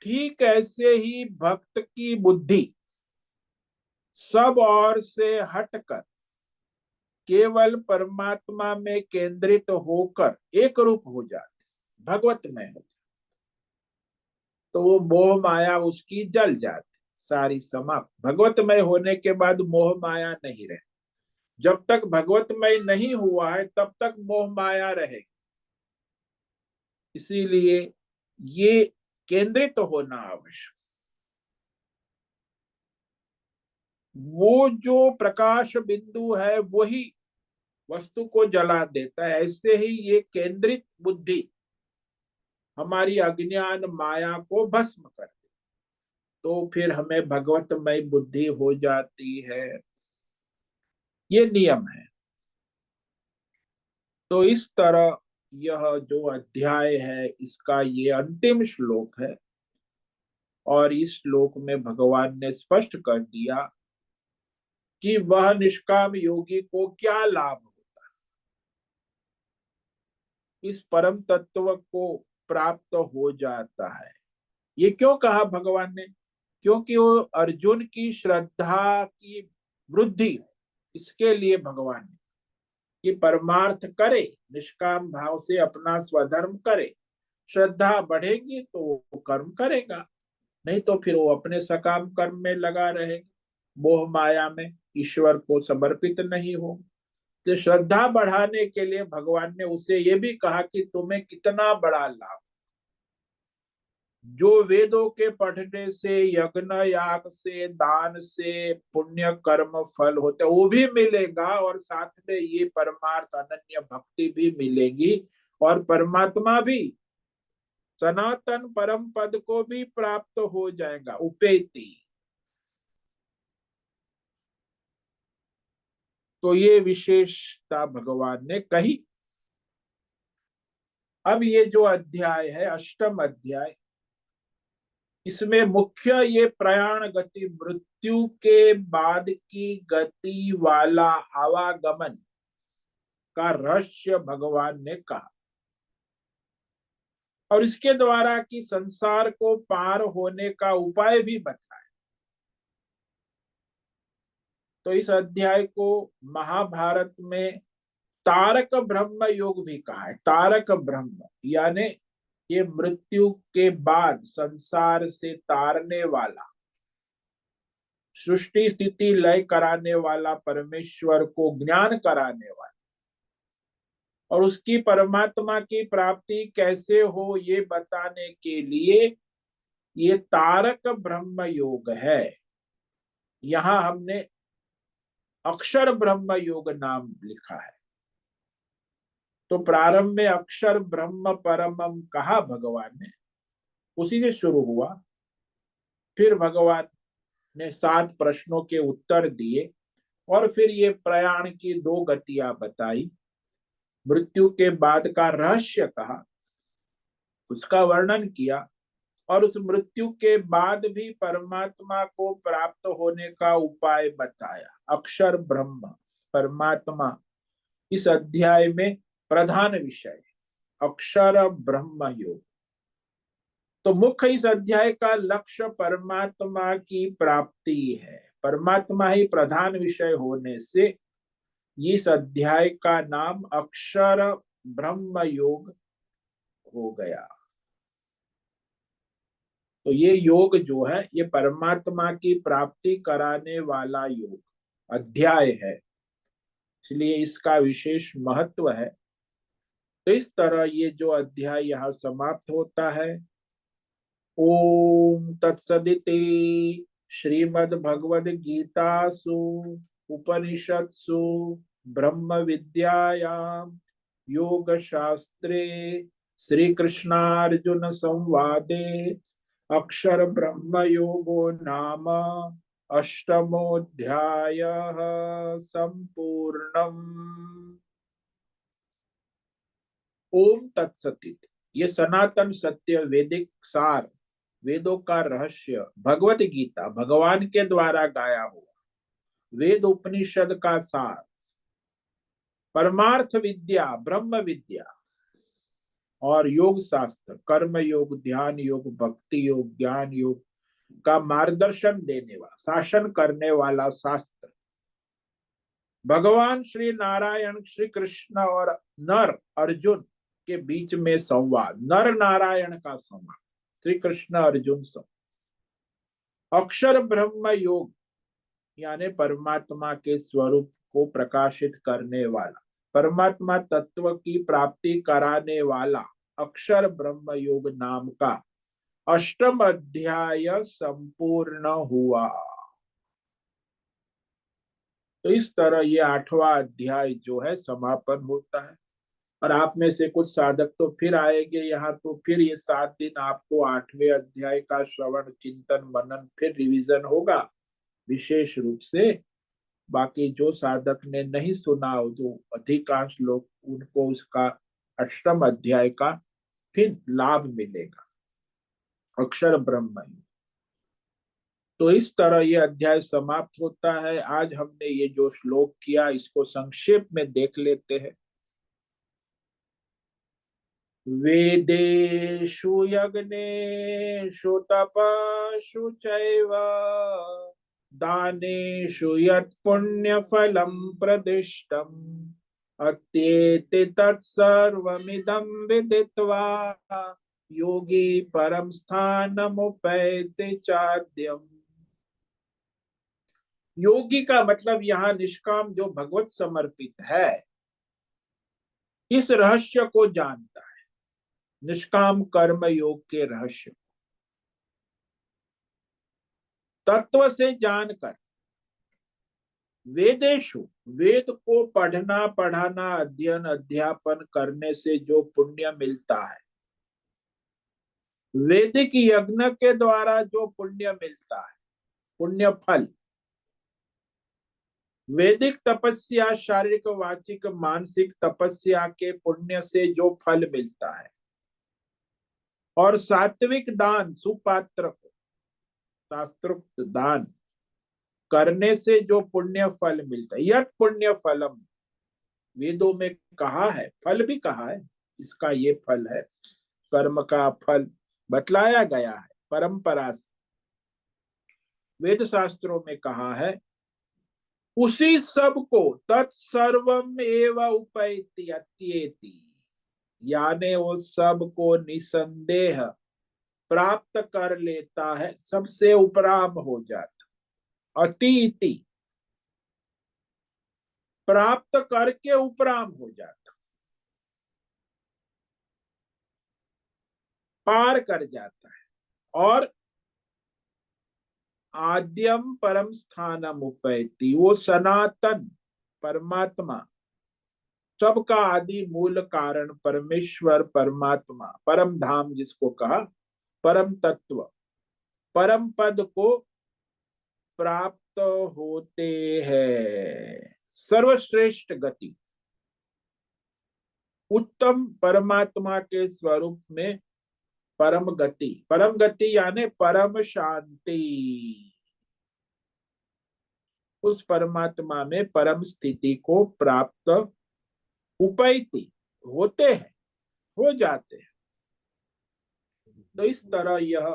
Speaker 1: ठीक ऐसे ही भक्त की बुद्धि सब और से हटकर केवल परमात्मा में केंद्रित होकर एक रूप हो जाती, भगवत में हो, तो वो मोह माया उसकी जल जाती, सारी समाप्त। भगवतमय होने के बाद मोह माया नहीं रहे। जब तक भगवतमय नहीं हुआ है तब तक मोह माया रहे। इसीलिए ये केंद्रित होना आवश्यक। वो जो प्रकाश बिंदु है वही वस्तु को जला देता है। ऐसे ही ये केंद्रित बुद्धि हमारी अज्ञान माया को भस्म कर दे, तो फिर हमें भगवतमय बुद्धि हो जाती है। ये नियम है। तो इस तरह यह जो अध्याय है इसका ये अंतिम श्लोक है। और इस श्लोक में भगवान ने स्पष्ट कर दिया कि वह निष्काम योगी को क्या लाभ होता है, इस परम तत्व को प्राप्त हो जाता है। ये क्यों कहा भगवान ने? क्योंकि वो अर्जुन की श्रद्धा की वृद्धि हो, इसके लिए भगवान ने कि परमार्थ करे, निष्काम भाव से अपना स्वधर्म करे। श्रद्धा बढ़ेगी तो वो कर्म करेगा, नहीं तो फिर वो अपने सकाम कर्म में लगा रहेगा, मोह माया में, ईश्वर को समर्पित नहीं हो। तो श्रद्धा बढ़ाने के लिए भगवान ने उसे ये भी कहा कि तुम्हें कितना बड़ा लाभ, जो वेदों के पढ़ने से, यज्ञ याग से, दान से पुण्य कर्म फल होते वो भी मिलेगा, और साथ में ये परमार्थ अनन्य भक्ति भी मिलेगी, और परमात्मा भी सनातन परम पद को भी प्राप्त हो जाएगा, उपेति। तो ये विशेषता भगवान ने कही। अब ये जो अध्याय है, अष्टम अध्याय, इसमें मुख्य ये प्रयाण गति, मृत्यु के बाद की गति वाला आवागमन का रहस्य भगवान ने कहा, और इसके द्वारा कि संसार को पार होने का उपाय भी बताया। तो इस अध्याय को महाभारत में तारक ब्रह्म योग भी कहा है। तारक ब्रह्म यानी ये मृत्यु के बाद संसार से तारने वाला, सृष्टि स्थिति लय कराने वाला, परमेश्वर को ज्ञान कराने वाला, और उसकी परमात्मा की प्राप्ति कैसे हो ये बताने के लिए ये तारक ब्रह्म योग है। यहां हमने अक्षर ब्रह्म योग नाम लिखा है। तो प्रारंभ में अक्षर ब्रह्म परमम कहा भगवान ने, उसी से शुरू हुआ। फिर भगवान ने 7 प्रश्नों के उत्तर दिए, और फिर ये प्रयाण की 2 गतियां बताई, मृत्यु के बाद का रहस्य कहा, उसका वर्णन किया, और उस मृत्यु के बाद भी परमात्मा को प्राप्त होने का उपाय बताया। अक्षर ब्रह्म परमात्मा इस अध्याय में प्रधान विषय है, अक्षर ब्रह्म योग। तो मुख्य इस अध्याय का लक्ष्य परमात्मा की प्राप्ति है। परमात्मा ही प्रधान विषय होने से इस अध्याय का नाम अक्षर ब्रह्म योग हो गया। तो ये योग जो है ये परमात्मा की प्राप्ति कराने वाला योग अध्याय है, इसलिए इसका विशेष महत्व है। तो इस तरह ये जो अध्याय यहाँ समाप्त होता है। ओम तत्सदिति श्रीमद् भगवद गीतासु उपनिषत्सु ब्रह्म विद्यायां योग शास्त्रे श्री कृष्णार्जुन संवादे अक्षर ब्रह्म योगो नाम अष्टमोऽध्यायः संपूर्णम्। ओम तत्सदिति, ये सनातन सत्य वैदिक सार, वेदों का रहस्य, भगवत गीता भगवान के द्वारा गाया हुआ वेद उपनिषद का सार, परमार्थ विद्या ब्रह्म विद्या, और योग शास्त्र, कर्म योग, ध्यान योग, भक्ति योग, ज्ञान योग का मार्गदर्शन देने वाला, शासन करने वाला शास्त्र, भगवान श्री नारायण श्री कृष्ण और नर अर्जुन के बीच में संवाद, नर नारायण का संवाद, श्री कृष्ण अर्जुन संवाद। अक्षर ब्रह्म योग यानी परमात्मा के स्वरूप को प्रकाशित करने वाला, परमात्मा तत्व की प्राप्ति कराने वाला अक्षर ब्रह्म योग नाम का अष्टम अध्याय संपूर्ण हुआ। तो इस तरह ये 8वां अध्याय जो है समापन होता है। और आप में से कुछ साधक तो फिर आएंगे यहाँ, तो फिर ये 7 दिन आपको 8वें अध्याय का श्रवण चिंतन मनन फिर रिवीजन होगा विशेष रूप से। बाकी जो साधक ने नहीं सुना, जो अधिकांश लोग, उनको उसका अष्टम अध्याय का फिर लाभ मिलेगा, अक्षर ब्रह्म। तो इस तरह ये अध्याय समाप्त होता है। आज हमने ये जो श्लोक किया इसको संक्षेप में देख लेते हैं। वेदेषु यज्ञेषु तपस्सु चैव दानेषु यत् पुण्यफलं प्रदिष्टम् अत्येति तत्सर्वमिदं विदित्वा योगी परम स्थानमुपैति चाद्यम्। योगी का मतलब यहाँ निष्काम जो भगवत समर्पित है, इस रहस्य को जानता है, निष्काम कर्म योग के रहस्य तत्व से जानकर वेदेशु, वेद को पढ़ना पढ़ाना अध्ययन अध्यापन करने से जो पुण्य मिलता है, वैदिक यज्ञ के द्वारा जो पुण्य मिलता है, पुण्य फल, वैदिक तपस्या शारीरिक वाचिक मानसिक तपस्या के पुण्य से जो फल मिलता है, और सात्विक दान सुपात्र को शास्त्रोक्त दान करने से जो पुण्य फल मिलता है, यत पुण्य फलम, वेदों में कहा है, फल भी कहा है, इसका ये फल है, कर्म का फल बतलाया गया है परंपरा से, वेद शास्त्रों में कहा है, उसी सब को तत्सर्वम एव उपैति अत्येति, यानी वो सब को निसंदेह प्राप्त कर लेता है, सबसे उपराम हो जाता, अति प्राप्त करके उपराम हो जाता, पार कर जाता है, और आद्यम परम स्थानम उपैति, वो सनातन परमात्मा, सबका आदि मूल कारण परमेश्वर परमात्मा, परम धाम जिसको कहा, परम तत्व, परम पद को प्राप्त होते हैं। सर्वश्रेष्ठ गति, उत्तम परमात्मा के स्वरूप में परम गति यानी परम शांति, उस परमात्मा में परम स्थिति को प्राप्त उपैति होते हैं, हो जाते हैं। तो इस तरह यह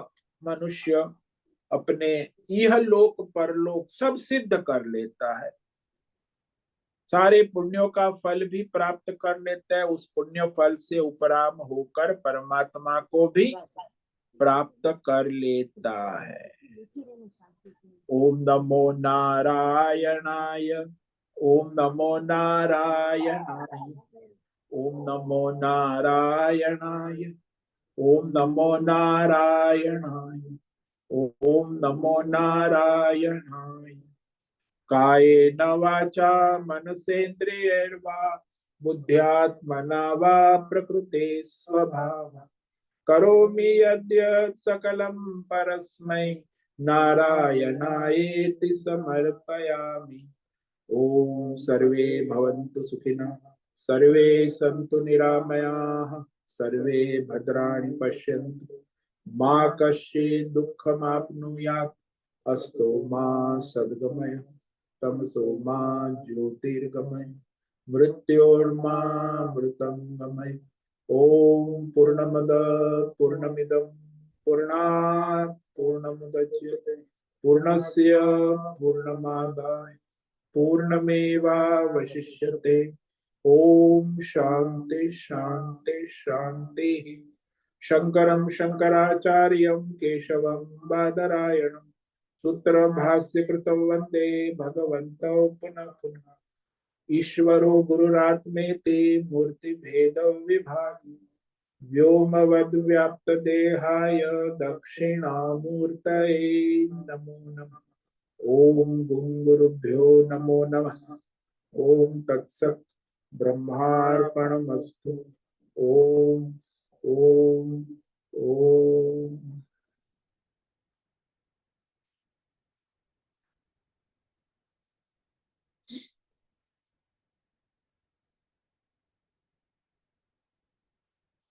Speaker 1: मनुष्य अपने यह लोक परलोक सब सिद्ध कर लेता है, सारे पुण्यों का फल भी प्राप्त कर लेता है, उस पुण्य फल से उपराम होकर परमात्मा को भी प्राप्त कर लेता है। ओम नमो नारायणाय, ओम नमो नारायणाय, ओम नमो नारायणाय, ओम नमो नारायणाय, ओम नमो नारायणाय। कायेन वाचा मनसेन्द्रियैर्वा बुद्ध्यात्मना वा प्रकृते स्वभाव करोमि यद्यत् सकलं परस्मै नारायणायेति समर्पयामि। ओम सर्वे भवन्तु सुखिनः, सर्वे सन्तु निरामयाः, सर्वे भद्राणि पश्यन्तु, मा कश्चित् दुःखमाप्नुयात्, अस्तो मा सद्गमय, तमसो मा ज्योतिर्गमय, मृत्योर्मा मृतंगमय। ओम पूर्णमद पूर्णमिदं पूर्णात् पूर्णमुदच्यते पूर्णस्य पूर्णमादाय पूर्णमेवावशिष्यते। ओम शांति शांति शांति। शंकरं शंकराचार्यं केशवं बादरायणं सूत्र भाष्य कृतौ वंदे भगवन्तौ पुनः पुनः। ईश्वरो गुरुरात्मेति मूर्ति भेद विभागी व्योमवद्व्याप्त देहाय दक्षिणामूर्तये नमो नमः। ओम गुरुभ्यो नमो नमः। ओम तत्सत् ब्रह्मार्पणमस्तु। ओम ओम ओम।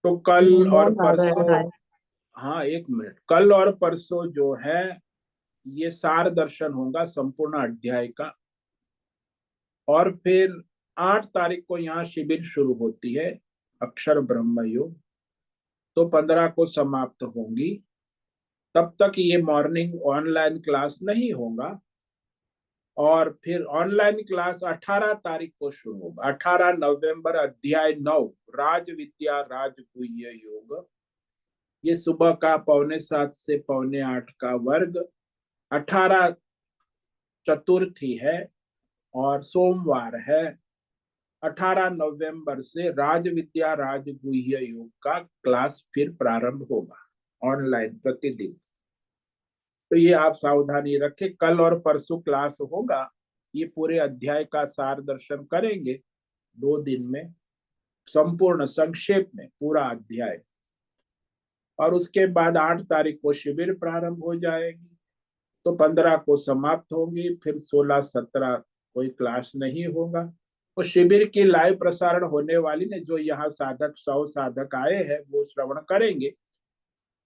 Speaker 1: तो कल और
Speaker 2: मौन आ
Speaker 1: परसों,
Speaker 2: रहा है।
Speaker 1: हाँ एक मिनट, कल और परसों जो है ये सार दर्शन होगा संपूर्ण अध्याय का। और फिर 8 तारीख को यहाँ शिविर शुरू होती है, अक्षर ब्रह्म योग। तो 15 को समाप्त होंगी। तब तक ये मॉर्निंग ऑनलाइन क्लास नहीं होगा। और फिर ऑनलाइन क्लास 18 तारीख को शुरू होगा, 18 नवंबर, अध्याय 9, राज विद्या राजगुह्य योग। ये सुबह का 7:45 से 7:45 का वर्ग। 18 चतुर्थी है और सोमवार है। 18 नवंबर से राज विद्या राजगुह्य योग का क्लास फिर प्रारंभ होगा, ऑनलाइन प्रतिदिन। तो ये आप सावधानी रखें, कल और परसों क्लास होगा। ये पूरे अध्याय का सार दर्शन करेंगे 2 दिन में, संपूर्ण संक्षेप में पूरा अध्याय। और उसके बाद 8 तारीख को शिविर प्रारंभ हो जाएगी। तो 15 को समाप्त होगी, फिर 16 17 कोई क्लास नहीं होगा। तो शिविर की लाइव प्रसारण होने वाली ने, जो यहाँ साधक 100 साधक आए हैं वो श्रवण करेंगे।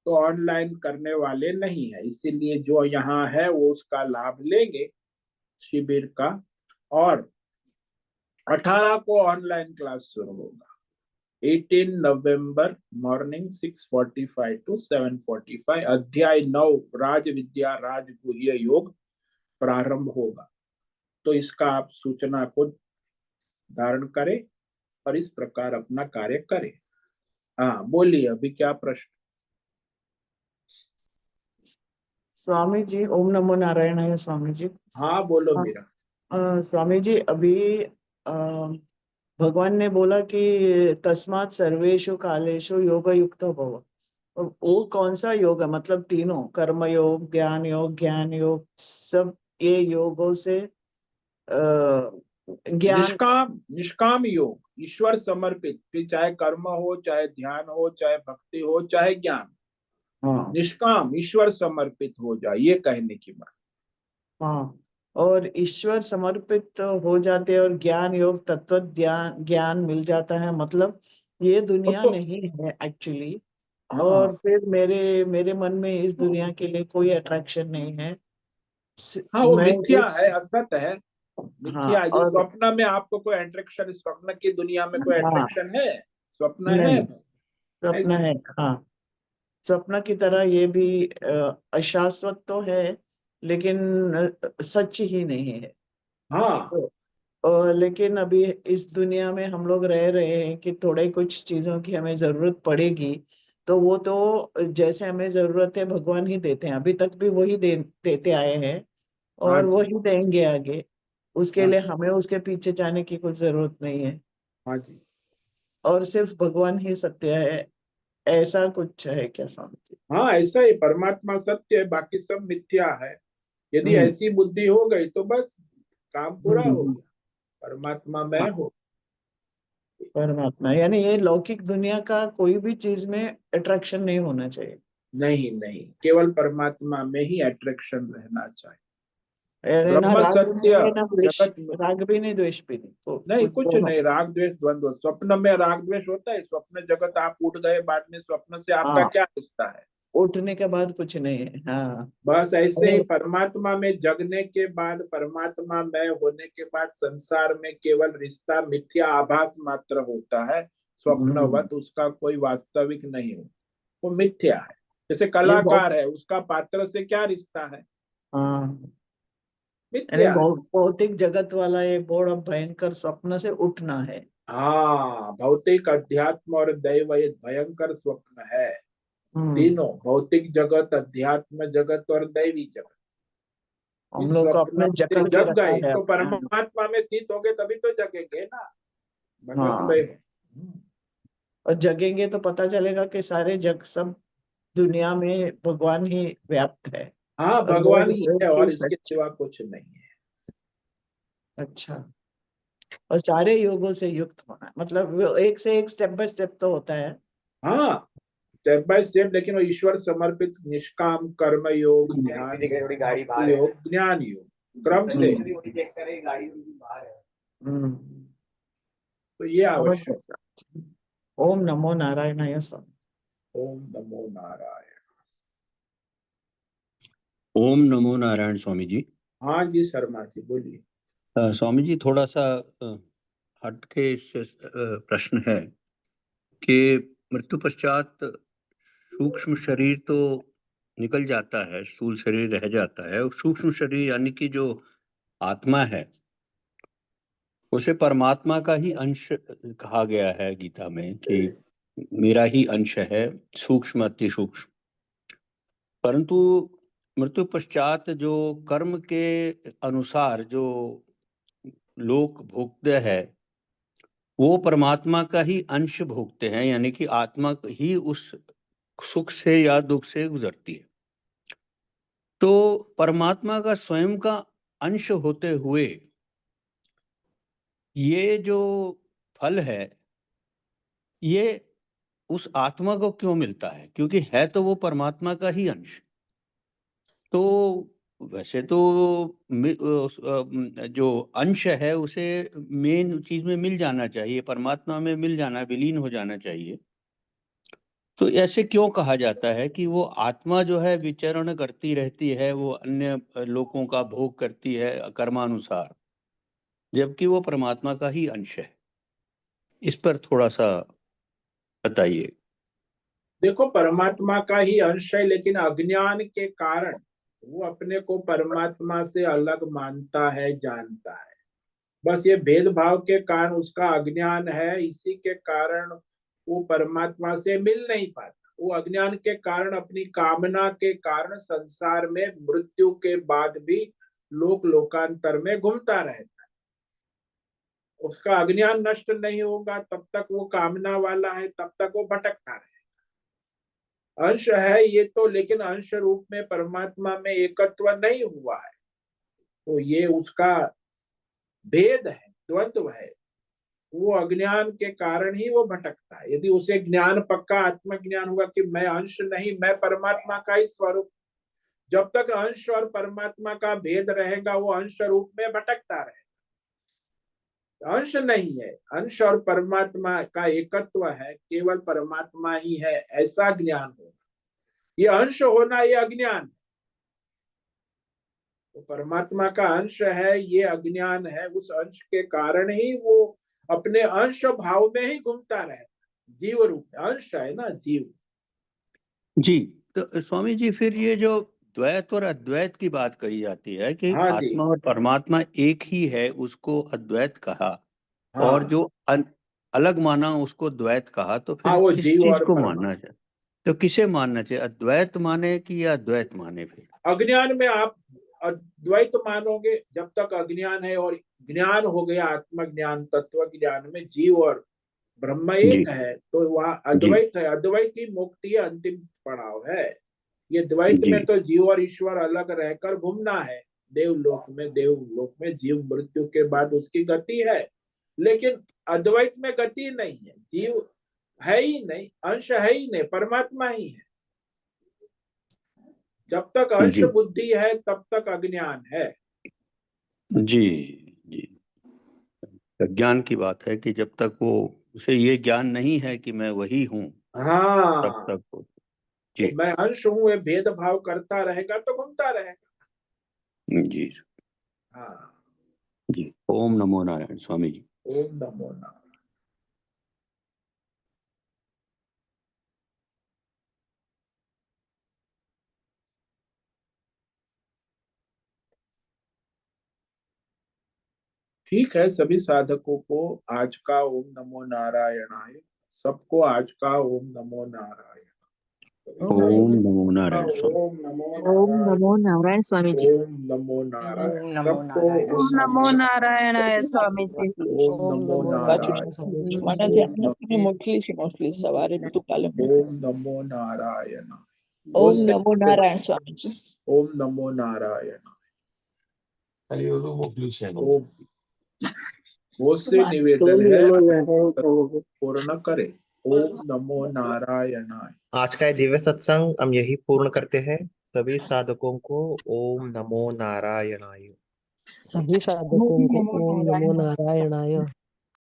Speaker 1: तो ऑनलाइन करने वाले नहीं है, इसीलिए जो यहाँ है वो उसका लाभ लेंगे शिविर का। और 18 को ऑनलाइन क्लास शुरू होगा, 18 नवंबर, मॉर्निंग 6:45 to 7:45, अध्याय 9, राज विद्या राजगुह्य योग प्रारंभ होगा। तो इसका आप सूचना को धारण करें और इस प्रकार अपना कार्य करें। हाँ बोलिए, अभी क्या प्रश्न?
Speaker 2: स्वामी जी, ओम नमो नारायण है स्वामी जी।
Speaker 1: हाँ बोलो
Speaker 2: हाँ,
Speaker 1: मेरा।
Speaker 2: स्वामी जी अभी अ, भगवान ने बोला कि तस्मात् सर्वेषु कालेषु योग युक्त भव। वो कौन सा योग है? मतलब तीनों, कर्म योग, ज्ञान योग, ज्ञान योग, सब ये योगों से ज्ञान।
Speaker 1: निष्काम, निष्काम योग, ईश्वर समर्पित, फिर चाहे कर्म हो, चाहे ध्यान हो, चाहे भक्ति हो, चाहे ज्ञान,
Speaker 2: हाँ
Speaker 1: निष्काम ईश्वर समर्पित हो जाए, ये कहने की बात।
Speaker 2: हाँ। और ईश्वर समर्पित हो जाते हैं और ज्ञान योग तत्व ज्ञान ज्ञान मिल जाता है, मतलब ये
Speaker 1: वो
Speaker 2: दुनिया
Speaker 1: तो,
Speaker 2: नहीं है एक्चुअली।
Speaker 1: हाँ
Speaker 2: और फिर मेरे मेरे मन में इस दुनिया के लिए कोई अट्रैक्शन नहीं है।
Speaker 1: हाँ, वो
Speaker 2: मैं
Speaker 1: मिथ्या
Speaker 2: जिस
Speaker 1: है, असत है।
Speaker 2: हाँ
Speaker 1: मिथ्या है, जो
Speaker 2: और
Speaker 1: स्वप्न में आपको कोई अट्रैक्शन, स्वप्न की दुनिया में कोई
Speaker 2: हाँ
Speaker 1: अट्रैक्शन है? स्वप्न है
Speaker 2: नहीं, स्वप्न
Speaker 1: ऐसे।
Speaker 2: है। हाँ, स्वप्न की तरह ये भी अशाश्वत तो है, लेकिन सच ही नहीं है।
Speaker 1: हाँ
Speaker 2: तो, लेकिन अभी इस दुनिया में हम लोग रह रहे हैं कि थोड़े कुछ चीजों की हमें जरूरत पड़ेगी। तो वो तो जैसे हमें जरूरत है भगवान ही देते हैं, अभी तक भी वही देते आए हैं
Speaker 1: हाँ
Speaker 2: और
Speaker 1: जी,
Speaker 2: वही देंगे आगे। उसके
Speaker 1: हाँ
Speaker 2: लिए
Speaker 1: जी,
Speaker 2: हमें उसके पीछे जाने की कुछ जरूरत नहीं है।
Speaker 1: हाँ जी।
Speaker 2: और सिर्फ भगवान ही सत्य है, ऐसा कुछ है क्या स्वामी जी?
Speaker 1: हाँ ऐसा ही, परमात्मा सत्य है, बाकी सब मिथ्या है। यदि
Speaker 2: हम्म
Speaker 1: ऐसी बुद्धि हो गई तो बस काम पूरा हो
Speaker 2: हम्म।
Speaker 1: गया, परमात्मा मैं
Speaker 2: हाँ,
Speaker 1: हो।
Speaker 2: परमात्मा यानी ये लौकिक दुनिया का कोई भी चीज में अट्रैक्शन नहीं होना चाहिए।
Speaker 1: नहीं नहीं, केवल परमात्मा में ही अट्रैक्शन रहना चाहिए।
Speaker 2: यानी ना
Speaker 1: ब्रह्म
Speaker 2: राग भी
Speaker 1: सत्य,
Speaker 2: नहीं ना द्वेष,
Speaker 1: जगत में
Speaker 2: राग भी नहीं द्वेष भी नहीं,
Speaker 1: नहीं,
Speaker 2: कुछ
Speaker 1: कुछ
Speaker 2: दोनों।
Speaker 1: नहीं, राग द्वेष द्वंद्व। स्वप्न में राग द्वेष होता है, स्वप्न जगत, आप उठ गए बाद में, स्वप्न से आपका
Speaker 2: हाँ,
Speaker 1: क्या रिश्ता है?
Speaker 2: उठने के बाद कुछ नहीं है। हाँ।
Speaker 1: बस ऐसे ही
Speaker 2: और
Speaker 1: परमात्मा में जगने के बाद, परमात्मा में होने के बाद संसार में केवल रिश्ता मिथ्या आभास मात्र होता है,
Speaker 2: हम्म,
Speaker 1: स्वप्नवत, उसका कोई वास्तविक नहीं हो, वो मिथ्या है। जैसे
Speaker 2: ये बहुत
Speaker 1: कलाकार है, उसका पात्र से क्या रिश्ता है?
Speaker 2: हाँ, यानी
Speaker 1: मिथ्या है।
Speaker 2: बहुत भौतिक जगत वाला ये बड़ा भयंकर स्वप्न से उठना है।
Speaker 1: हाँ, भौतिक, अध्यात्म और दैव, ये भयंकर स्वप्न है।
Speaker 2: हम्म।
Speaker 1: तीनों, भौतिक जगत, अध्यात्म जगत और दैवी जगत,
Speaker 2: हम
Speaker 1: इस
Speaker 2: लोग को
Speaker 1: स्वप्न
Speaker 2: अपने
Speaker 1: से
Speaker 2: जकड़ के
Speaker 1: जग
Speaker 2: रखा
Speaker 1: गए
Speaker 2: है
Speaker 1: तो
Speaker 2: अपने।
Speaker 1: परमात्मा में स्थित होंगे, तभी तो जगेंगे ना, भगवत
Speaker 2: हाँ,
Speaker 1: में।
Speaker 2: और जगेंगे तो पता चलेगा कि सारे जग, सब दुनिया में भगवान ही व्याप्त है।
Speaker 1: हाँ
Speaker 2: और वो
Speaker 1: भगवान ही
Speaker 2: एक
Speaker 1: है और
Speaker 2: चीज
Speaker 1: इसके
Speaker 2: सच।
Speaker 1: सिवा कुछ नहीं है।
Speaker 2: अच्छा। और सारे योगों से युक्त होना, मतलब वो एक से एक स्टेप बाय स्टेप तो होता है।
Speaker 1: हाँ, स्टेप बाय स्टेप, लेकिन वो ईश्वर समर्पित निष्काम कर्म योग, ध्यान योग, भक्ति योग, ज्ञान योग, क्रम से।
Speaker 2: हम्म हम्म।
Speaker 1: तो ये
Speaker 2: समझ
Speaker 1: आवश्यक।
Speaker 2: गया। ओम नमो नारायणाय स्वामी।
Speaker 1: ओम नमो नारायण।
Speaker 3: ओम नमो नारायण स्वामी जी।
Speaker 1: हाँ जी शर्मा जी बोलिए।
Speaker 3: स्वामी जी थोड़ा सा हटके इससे प्रश्न है कि मृत्यु पश्चात सूक्ष्म शरीर तो निकल जाता है, स्थूल शरीर रह जाता है, और सूक्ष्म शरीर यानी कि जो आत्मा है उसे परमात्मा का ही अंश कहा गया है गीता में कि मेरा ही अंश है, सूक्ष्म अति सूक्ष्म। परंतु मृत्यु पश्चात जो कर्म के अनुसार जो लोक भोगते हैं वो परमात्मा का ही अंश भोगते हैं, यानी कि आत्मा ही उस सुख से या दुख से गुजरती है। तो परमात्मा का स्वयं का अंश होते हुए ये जो फल है ये उस आत्मा को क्यों मिलता है? क्योंकि है तो वो परमात्मा का ही अंश। तो वैसे तो जो अंश है उसे मेन चीज में मिल जाना चाहिए, परमात्मा में मिल जाना, विलीन हो जाना चाहिए। तो ऐसे क्यों कहा जाता है कि वो आत्मा जो है विचरण करती रहती है, वो अन्य लोगों का भोग करती है कर्मानुसार, जबकि वो परमात्मा का ही अंश है? इस पर थोड़ा सा बताइए।
Speaker 1: देखो परमात्मा का ही अंश है, लेकिन अज्ञान के कारण वो अपने को परमात्मा से अलग मानता है, जानता है। बस ये भेदभाव के कारण उसका अज्ञान है, इसी के कारण वो परमात्मा से मिल नहीं पाता। वो अज्ञान के कारण, अपनी कामना के कारण संसार में मृत्यु के बाद भी लोकांतर में घूमता रहता है। उसका अज्ञान नष्ट नहीं होगा तब तक वो कामना वाला है, तब तक वो भटकता रहेगा। अंश है ये तो, लेकिन अंश रूप में परमात्मा में एकत्व नहीं हुआ है, तो ये उसका भेद है, द्वंद्व है। वो अज्ञान के कारण ही वो भटकता है। यदि उसे ज्ञान, पक्का आत्मज्ञान होगा कि मैं अंश नहीं, मैं परमात्मा का ही स्वरूप, जब तक अंश और परमात्मा का भेद रहेगा वो अंश रूप में भटकता रहेगा। अंश नहीं है, अंश और परमात्मा का एकत्व है, केवल परमात्मा ही है, ऐसा ज्ञान होगा। ये अंश होना ये अज्ञान है। तो परमात्मा का अंश है, ये अज्ञान है। उस अंश के कारण ही वो अपने अंश भाव में ही घूमता रहता। जीव रूप में अंश है ना, जीव।
Speaker 3: जी, तो स्वामी जी फिर ये जो द्वैत और अद्वैत की बात करी जाती है कि
Speaker 1: हाँ जी।
Speaker 3: आत्मा और परमात्मा एक ही है, उसको अद्वैत कहा, और
Speaker 1: हाँ
Speaker 3: जो अलग माना उसको द्वैत कहा, तो
Speaker 1: हाँ,
Speaker 3: फिर
Speaker 1: वो
Speaker 3: किस
Speaker 1: जीव
Speaker 3: चीज
Speaker 1: और
Speaker 3: को
Speaker 1: परमात्मा।
Speaker 3: मानना चाहिए? तो किसे मानना चाहिए, अद्वैत माने कि या अद्वैत माने? फिर
Speaker 1: अज्ञान में आप अद्वैत मानोगे, जब तक अज्ञान है, और ज्ञान हो गया आत्मज्ञान, तत्व ज्ञान में जीव और ब्रह्म
Speaker 3: जी
Speaker 1: एक है, तो वहां
Speaker 3: जी
Speaker 1: अद्वैत है। अद्वैत ही मुक्ति अंतिम पड़ाव है। ये द्वैत
Speaker 3: जी
Speaker 1: में तो जीव और ईश्वर अलग रहकर घूमना है। देवलोक में जीव मृत्यु के बाद उसकी गति है, लेकिन अद्वैत में गति नहीं है। जीव है ही नहीं, अंश है ही नहीं, परमात्मा ही है। जब तक अंश
Speaker 3: जी
Speaker 1: बुद्धि है तब तक अज्ञान है।
Speaker 3: जी जी। ज्ञान की बात है कि जब तक वो उसे ये ज्ञान नहीं है कि मैं वही हूँ, तब
Speaker 1: हाँ,
Speaker 3: तक वो।
Speaker 1: तो
Speaker 3: जी
Speaker 1: मैं अंश हूँ, ये भेदभाव करता रहेगा तो घूमता रहेगा।
Speaker 3: जी
Speaker 1: हाँ।
Speaker 3: जी। ओम नमो नारायण स्वामी जी।
Speaker 1: ओम नमो नारायण। ठीक है, सभी साधकों को आज का ओम नमो नारायणाय। सबको आज का ओम नमो नारायण।
Speaker 3: ओम नमो नारायण स्वामी।
Speaker 1: ओम नमो
Speaker 4: ओम
Speaker 1: नारायण।
Speaker 4: नमो नारायण स्वामी जी।
Speaker 1: ओम नमो नारायण।
Speaker 5: ओम नमो
Speaker 1: सबको
Speaker 5: नारायण।
Speaker 1: ओम
Speaker 6: ओम नमो
Speaker 1: नमो
Speaker 6: नारायणाय स्वामी जी।
Speaker 1: ओम
Speaker 5: ओम
Speaker 1: नमो
Speaker 5: नमो
Speaker 1: नारायण।
Speaker 5: નારાયણ.
Speaker 2: માતાજી
Speaker 1: ओम
Speaker 2: આપણે મોકલી સવારે બધું કાલે
Speaker 1: ओम नमो नारायण।
Speaker 5: ઓમ
Speaker 1: उससे
Speaker 5: નમો નારાયણ સ્વામી जी.
Speaker 1: ओम नमो नारायण। ओम वो से निवेदन है पूर्ण करे। ओम नमो नारायणाय।
Speaker 7: आज का ये दिव्य सत्संग हम यही पूर्ण करते हैं। सभी साधकों को ओम नमो नारायणाय।
Speaker 4: सभी साधकों को ओम नमो नारायणाय।